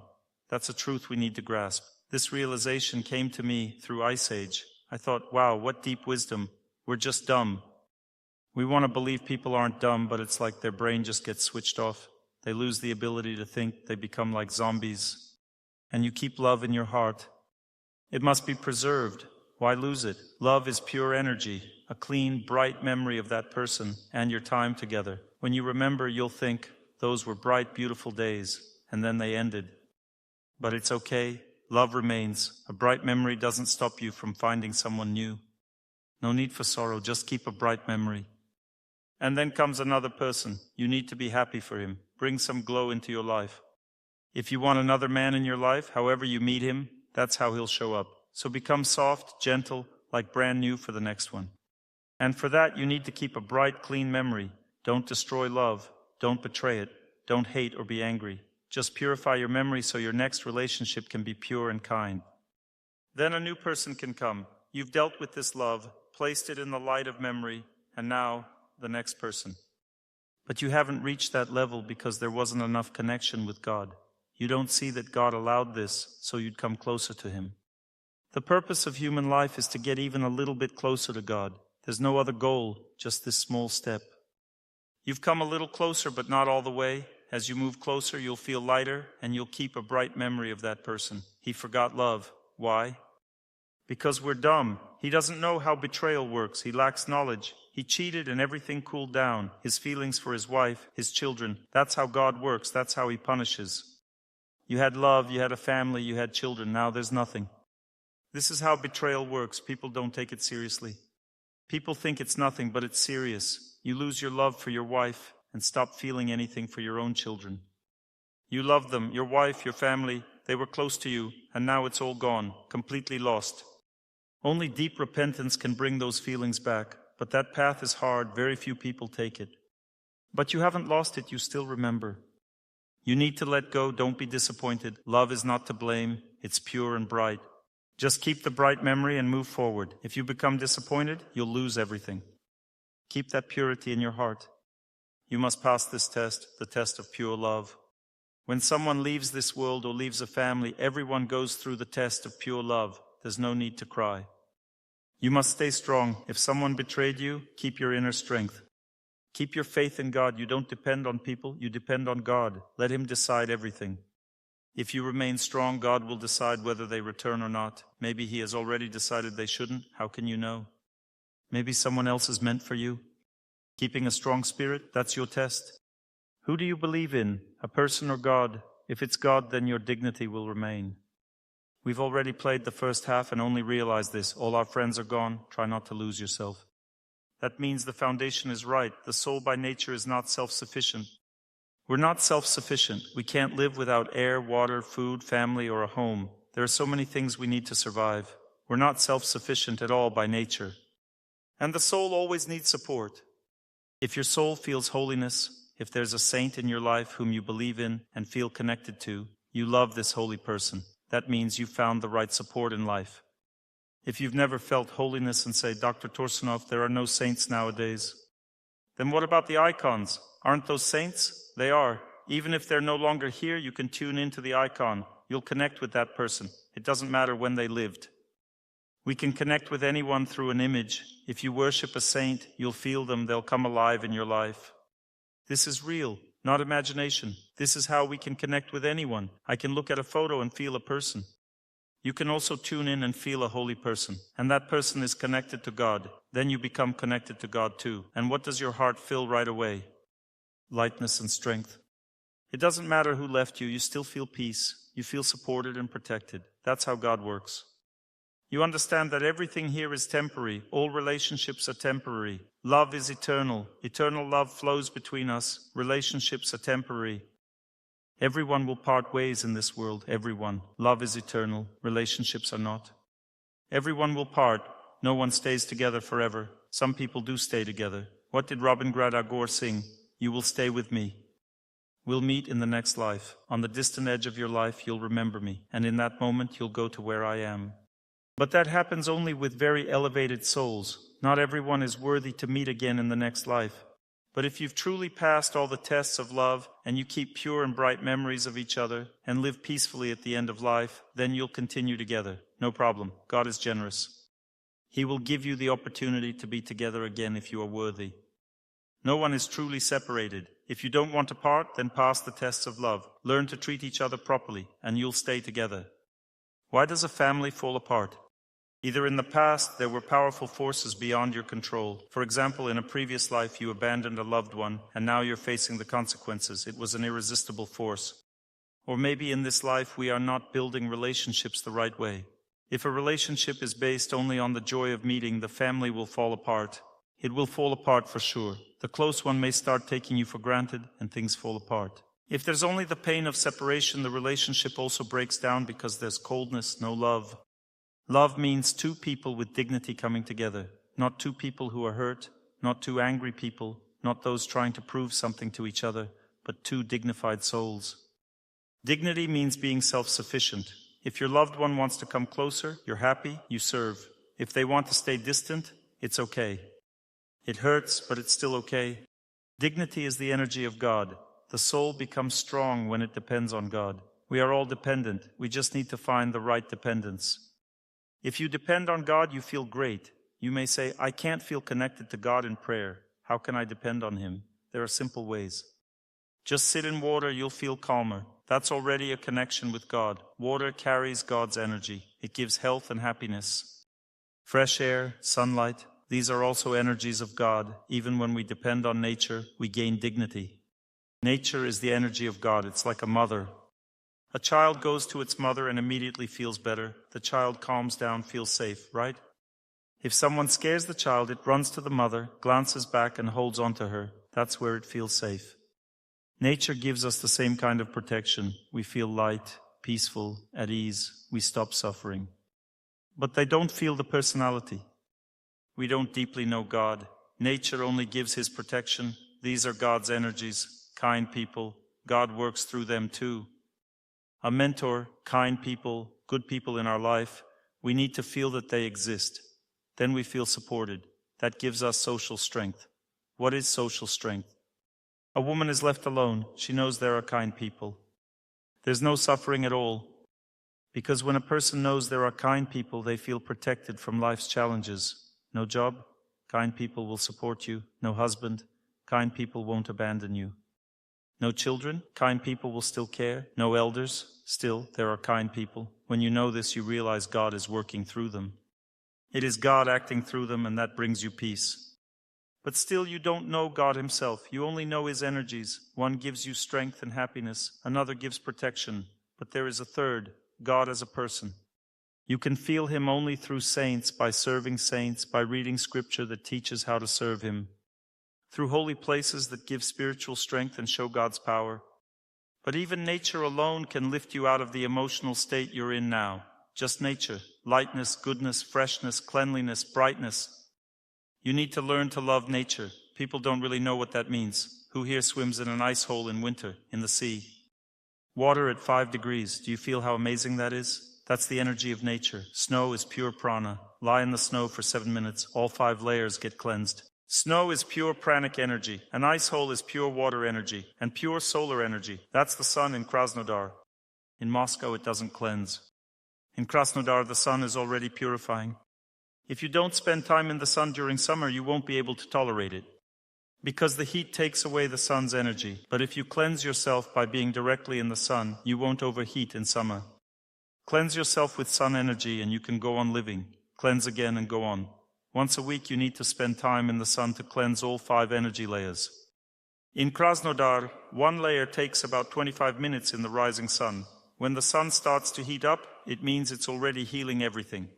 That's a truth we need to grasp. This realization came to me through Ice Age. I thought, wow, what deep wisdom. We're just dumb. We want to believe people aren't dumb, but it's like their brain just gets switched off. They lose the ability to think. They become like zombies. And you keep love in your heart. It must be preserved. Why lose it? Love is pure energy, a clean, bright memory of that person and your time together. When you remember, you'll think, those were bright, beautiful days, and then they ended. But it's okay. Love remains. A bright memory doesn't stop you from finding someone new. No need for sorrow. Just keep a bright memory. And then comes another person. You need to be happy for him. Bring some glow into your life. If you want another man in your life, however you meet him, that's how he'll show up. So become soft, gentle, like brand new for the next one. And for that, you need to keep a bright, clean memory. Don't destroy love. Don't betray it. Don't hate or be angry. Just purify your memory so your next relationship can be pure and kind. Then a new person can come. You've dealt with this love, placed it in the light of memory, and now the next person. But you haven't reached that level because there wasn't enough connection with God. You don't see that God allowed this so you'd come closer to Him. The purpose of human life is to get even a little bit closer to God. There's no other goal, just this small step. You've come a little closer, but not all the way. As you move closer, you'll feel lighter, and you'll keep a bright memory of that person. He forgot love. Why? Because we're dumb. He doesn't know how betrayal works. He lacks knowledge. He cheated and everything cooled down. His feelings for his wife, his children. That's how God works. That's how He punishes. You had love, you had a family, you had children. Now there's nothing. This is how betrayal works. People don't take it seriously. People think it's nothing, but it's serious. You lose your love for your wife and stop feeling anything for your own children. You loved them, your wife, your family. They were close to you, and now it's all gone, completely lost. Only deep repentance can bring those feelings back, but that path is hard. Very few people take it. But you haven't lost it, you still remember. You need to let go. Don't be disappointed. Love is not to blame. It's pure and bright. Just keep the bright memory and move forward. If you become disappointed, you'll lose everything. Keep that purity in your heart. You must pass this test, the test of pure love. When someone leaves this world or leaves a family, everyone goes through the test of pure love. There's no need to cry. You must stay strong. If someone betrayed you, keep your inner strength. Keep your faith in God. You don't depend on people, you depend on God. Let Him decide everything. If you remain strong, God will decide whether they return or not. Maybe He has already decided they shouldn't. How can you know? Maybe someone else is meant for you. Keeping a strong spirit, that's your test. Who do you believe in, a person or God? If it's God, then your dignity will remain. We've already played the first half and only realized this. All our friends are gone. Try not to lose yourself. That means the foundation is right. The soul by nature is not self-sufficient. We're not self-sufficient. We can't live without air, water, food, family, or a home. There are so many things we need to survive. We're not self-sufficient at all by nature. And the soul always needs support. If your soul feels holiness, if there's a saint in your life whom you believe in and feel connected to, you love this holy person. That means you found the right support in life. If you've never felt holiness and say, Dr. Torsunov, there are no saints nowadays, then what about the icons? Aren't those saints? They are. Even if they're no longer here, you can tune into the icon. You'll connect with that person. It doesn't matter when they lived. We can connect with anyone through an image. If you worship a saint, you'll feel them. They'll come alive in your life. This is real, not imagination. This is how we can connect with anyone. I can look at a photo and feel a person. You can also tune in and feel a holy person, and that person is connected to God. Then you become connected to God too. And what does your heart feel right away? Lightness and strength. It doesn't matter who left you, you still feel peace. You feel supported and protected. That's how God works. You understand that everything here is temporary. All relationships are temporary. Love is eternal. Eternal love flows between us. Relationships are temporary. Everyone will part ways in this world. Everyone. Love is eternal. Relationships are not. Everyone will part. No one stays together forever. Some people do stay together. What did Rabindranath Tagore sing? You will stay with me. We'll meet in the next life. On the distant edge of your life, you'll remember me. And in that moment, you'll go to where I am. But that happens only with very elevated souls. Not everyone is worthy to meet again in the next life. But if you've truly passed all the tests of love and you keep pure and bright memories of each other and live peacefully at the end of life, then you'll continue together. No problem. God is generous. He will give you the opportunity to be together again if you are worthy. No one is truly separated. If you don't want to part, then pass the tests of love. Learn to treat each other properly, and you'll stay together. Why does a family fall apart? Either in the past, there were powerful forces beyond your control. For example, in a previous life, you abandoned a loved one, and now you're facing the consequences. It was an irresistible force. Or maybe in this life, we are not building relationships the right way. If a relationship is based only on the joy of meeting, the family will fall apart. It will fall apart for sure. The close one may start taking you for granted, and things fall apart. If there's only the pain of separation, the relationship also breaks down because there's coldness, no love. Love means two people with dignity coming together, not two people who are hurt, not two angry people, not those trying to prove something to each other, but two dignified souls. Dignity means being self-sufficient. If your loved one wants to come closer, you're happy, you serve. If they want to stay distant, it's okay. It hurts, but it's still okay. Dignity is the energy of God. The soul becomes strong when it depends on God. We are all dependent. We just need to find the right dependence. If you depend on God, you feel great. You may say, I can't feel connected to God in prayer. How can I depend on Him? There are simple ways. Just sit in water, you'll feel calmer. That's already a connection with God. Water carries God's energy. It gives health and happiness. Fresh air, sunlight, these are also energies of God. Even when we depend on nature, we gain dignity. Nature is the energy of God. It's like a mother. A child goes to its mother and immediately feels better. The child calms down, feels safe, right? If someone scares the child, it runs to the mother, glances back and holds on to her. That's where it feels safe. Nature gives us the same kind of protection. We feel light, peaceful, at ease. We stop suffering. But they don't feel the personality. We don't deeply know God. Nature only gives His protection. These are God's energies, kind people, God works through them too. A mentor, kind people, good people in our life, we need to feel that they exist. Then we feel supported. That gives us social strength. What is social strength? A woman is left alone. She knows there are kind people. There's no suffering at all. Because when a person knows there are kind people, they feel protected from life's challenges. No job? Kind people will support you. No husband? Kind people won't abandon you. No children? Kind people will still care. No elders? Still, there are kind people. When you know this, you realize God is working through them. It is God acting through them, and that brings you peace. But still, you don't know God himself. You only know his energies. One gives you strength and happiness. Another gives protection. But there is a third, God as a person. You can feel him only through saints, by serving saints, by reading scripture that teaches how to serve him, through holy places that give spiritual strength and show God's power. But even nature alone can lift you out of the emotional state you're in now. Just nature, lightness, goodness, freshness, cleanliness, brightness. You need to learn to love nature. People don't really know what that means. Who here swims in an ice hole in winter, in the sea? Water at 5 degrees. Do you feel how amazing that is? That's the energy of nature. Snow is pure prana. Lie in the snow for 7 minutes. All 5 layers get cleansed. Snow is pure pranic energy. An ice hole is pure water energy and pure solar energy. That's the sun in Krasnodar. In Moscow, it doesn't cleanse. In Krasnodar, the sun is already purifying. If you don't spend time in the sun during summer, you won't be able to tolerate it, because the heat takes away the sun's energy. But if you cleanse yourself by being directly in the sun, you won't overheat in summer. Cleanse yourself with sun energy and you can go on living. Cleanse again and go on. Once a week you need to spend time in the sun to cleanse all 5 energy layers. In Krasnodar, 1 layer takes about 25 minutes in the rising sun. When the sun starts to heat up, it means it's already healing everything.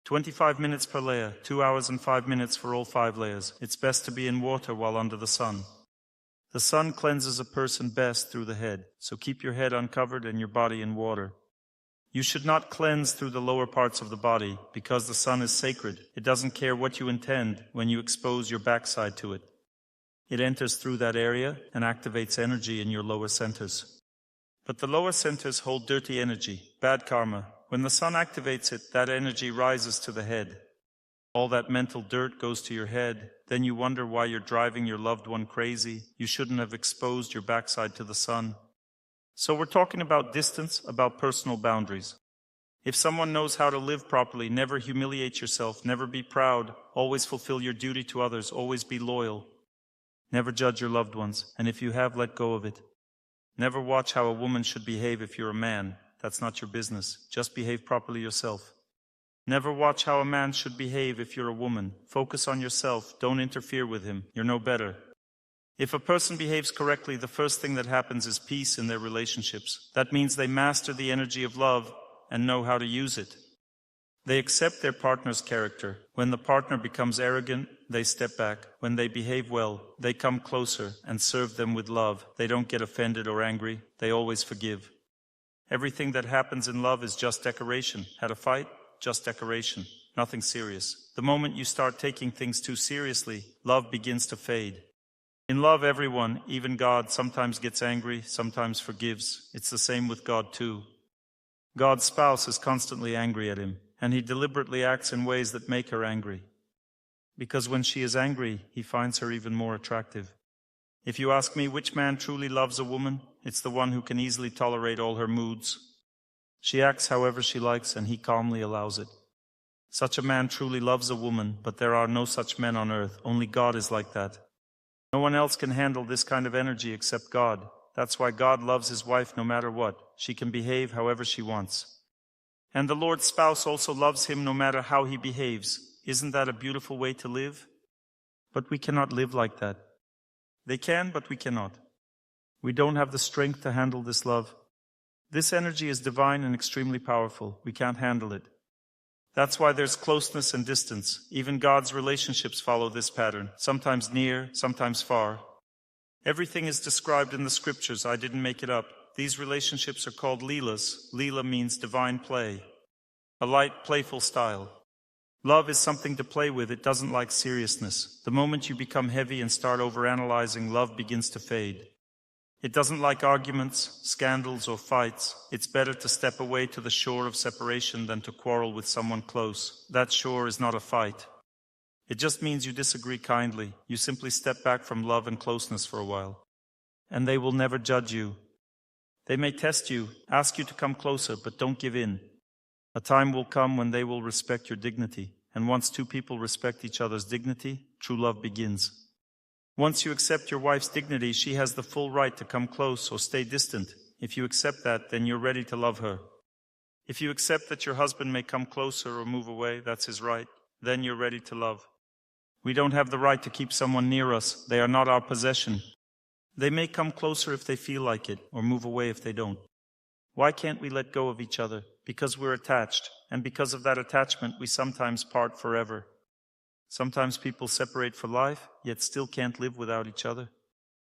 25 minutes per layer, 2 hours and 5 minutes for all 5 layers. It's best to be in water while under the sun. The sun cleanses a person best through the head, so keep your head uncovered and your body in water. You should not cleanse through the lower parts of the body, because the sun is sacred. It doesn't care what you intend when you expose your backside to it. It enters through that area and activates energy in your lower centers. But the lower centers hold dirty energy, bad karma. When the sun activates it, that energy rises to the head. All that mental dirt goes to your head. Then you wonder why you're driving your loved one crazy. You shouldn't have exposed your backside to the sun. So we're talking about distance, about personal boundaries. If someone knows how to live properly, never humiliate yourself, never be proud, always fulfill your duty to others, always be loyal. Never judge your loved ones, and if you have, let go of it. Never watch how a woman should behave if you're a man. That's not your business. Just behave properly yourself. Never watch how a man should behave if you're a woman. Focus on yourself. Don't interfere with him. You're no better. If a person behaves correctly, the first thing that happens is peace in their relationships. That means they master the energy of love and know how to use it. They accept their partner's character. When the partner becomes arrogant, they step back. When they behave well, they come closer and serve them with love. They don't get offended or angry. They always forgive. Everything that happens in love is just decoration. Had a fight? Just decoration. Nothing serious. The moment you start taking things too seriously, love begins to fade. In love, everyone, even God, sometimes gets angry, sometimes forgives. It's the same with God too. God's spouse is constantly angry at him, and he deliberately acts in ways that make her angry. Because when she is angry, he finds her even more attractive. If you ask me which man truly loves a woman, it's the one who can easily tolerate all her moods. She acts however she likes, and he calmly allows it. Such a man truly loves a woman, but there are no such men on earth. Only God is like that. No one else can handle this kind of energy except God. That's why God loves his wife no matter what. She can behave however she wants. And the Lord's spouse also loves him no matter how he behaves. Isn't that a beautiful way to live? But we cannot live like that. They can, but we cannot. We don't have the strength to handle this love. This energy is divine and extremely powerful. We can't handle it. That's why there's closeness and distance. Even God's relationships follow this pattern, sometimes near, sometimes far. Everything is described in the scriptures. I didn't make it up. These relationships are called leelas. Leela means divine play, a light, playful style. Love is something to play with. It doesn't like seriousness. The moment you become heavy and start overanalyzing, love begins to fade. It doesn't like arguments, scandals, or fights. It's better to step away to the shore of separation than to quarrel with someone close. That shore is not a fight. It just means you disagree kindly. You simply step back from love and closeness for a while. And they will never judge you. They may test you, ask you to come closer, but don't give in. A time will come when they will respect your dignity. And once two people respect each other's dignity, true love begins. Once you accept your wife's dignity, she has the full right to come close or stay distant. If you accept that, then you're ready to love her. If you accept that your husband may come closer or move away, that's his right, then you're ready to love. We don't have the right to keep someone near us. They are not our possession. They may come closer if they feel like it, or move away if they don't. Why can't we let go of each other? Because we're attached, and because of that attachment, we sometimes part forever. Sometimes people separate for life, yet still can't live without each other.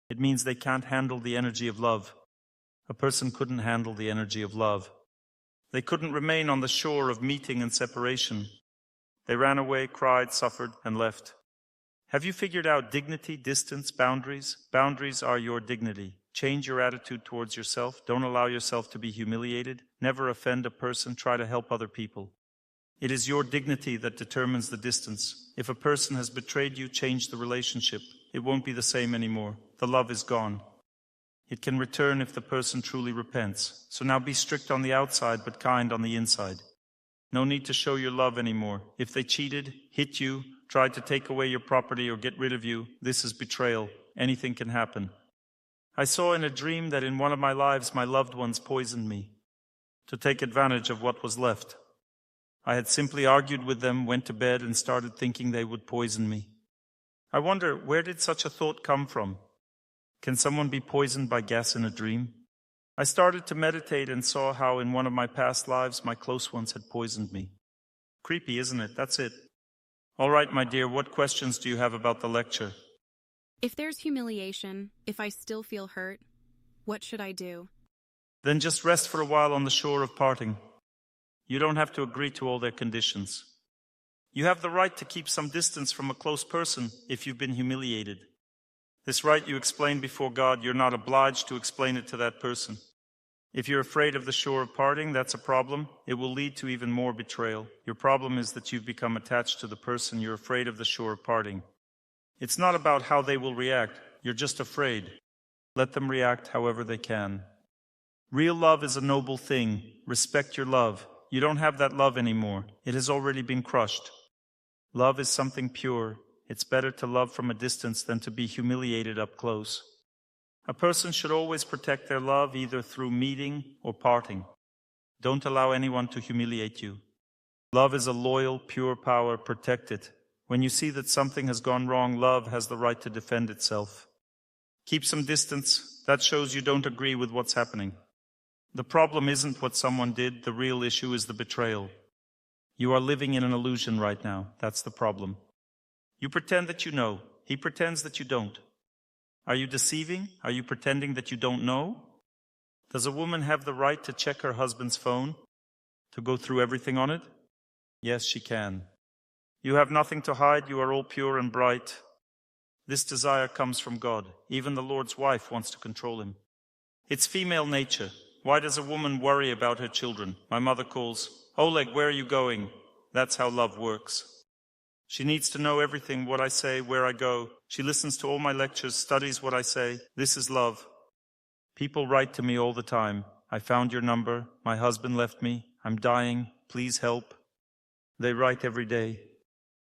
It means they can't handle the energy of love. A person couldn't handle the energy of love. They couldn't remain on the shore of meeting and separation. They ran away, cried, suffered, and left. Have you figured out dignity, distance, boundaries? Boundaries are your dignity. Change your attitude towards yourself. Don't allow yourself to be humiliated. Never offend a person. Try to help other people. It is your dignity that determines the distance. If a person has betrayed you, change the relationship. It won't be the same anymore. The love is gone. It can return if the person truly repents. So now be strict on the outside, but kind on the inside. No need to show your love anymore. If they cheated, hit you, tried to take away your property or get rid of you, this is betrayal. Anything can happen. I saw in a dream that in one of my lives my loved ones poisoned me to take advantage of what was left. I had simply argued with them, went to bed, and started thinking they would poison me. I wonder, where did such a thought come from? Can someone be poisoned by gas in a dream? I started to meditate and saw how in one of my past lives my close ones had poisoned me. Creepy, isn't it? That's it. All right, my dear, what questions do you have about the lecture? If there's humiliation, if I still feel hurt, what should I do? Then just rest for a while on the shore of parting. You don't have to agree to all their conditions. You have the right to keep some distance from a close person if you've been humiliated. This right you explain before God. You're not obliged to explain it to that person. If you're afraid of the shore of parting, that's a problem. It will lead to even more betrayal. Your problem is that you've become attached to the person. You're afraid of the shore of parting. It's not about how they will react. You're just afraid. Let them react however they can. Real love is a noble thing. Respect your love. You don't have that love anymore. It has already been crushed. Love is something pure. It's better to love from a distance than to be humiliated up close. A person should always protect their love either through meeting or parting. Don't allow anyone to humiliate you. Love is a loyal, pure power. Protect it. When you see that something has gone wrong, love has the right to defend itself. Keep some distance. That shows you don't agree with what's happening. The problem isn't what someone did. The real issue is the betrayal. You are living in an illusion right now. That's the problem. You pretend that you know. He pretends that you don't. Are you deceiving? Are you pretending that you don't know? Does a woman have the right to check her husband's phone? To go through everything on it? Yes, she can. You have nothing to hide. You are all pure and bright. This desire comes from God. Even the Lord's wife wants to control him. It's female nature. Why does a woman worry about her children? My mother calls, "Oleg, where are you going?" That's how love works. She needs to know everything, what I say, where I go. She listens to all my lectures, studies what I say. This is love. People write to me all the time. I found your number. My husband left me. I'm dying. Please help. They write every day.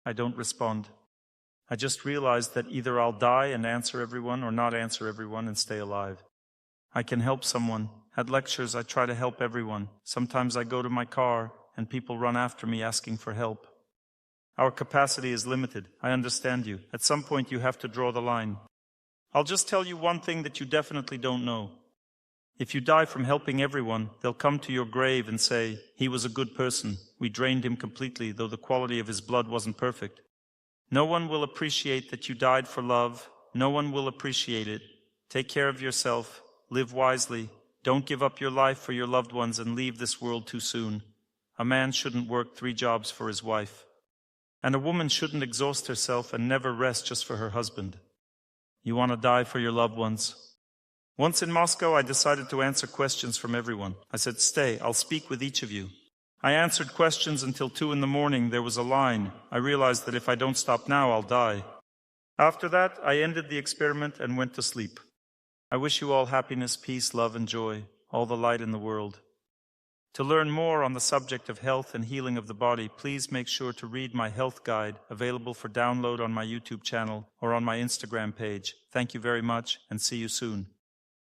I don't respond. I just realized that either I'll die and answer everyone or not answer everyone and stay alive. I can help someone. At lectures, I try to help everyone. Sometimes I go to my car and people run after me asking for help. Our capacity is limited. I understand you. At some point, you have to draw the line. I'll just tell you one thing that you definitely don't know. If you die from helping everyone, they'll come to your grave and say, "He was a good person. We drained him completely, though the quality of his blood wasn't perfect." No one will appreciate that you died for love. No one will appreciate it. Take care of yourself. Live wisely. Don't give up your life for your loved ones and leave this world too soon. A man shouldn't work 3 jobs for his wife. And a woman shouldn't exhaust herself and never rest just for her husband. You want to die for your loved ones. Once in Moscow, I decided to answer questions from everyone. I said, "Stay, I'll speak with each of you." I answered questions until 2 in the morning. There was a line. I realized that if I don't stop now, I'll die. After that, I ended the experiment and went to sleep. I wish you all happiness, peace, love, and joy, all the light in the world. To learn more on the subject of health and healing of the body, please make sure to read my health guide, available for download on my YouTube channel or on my Instagram page. Thank you very much, and see you soon.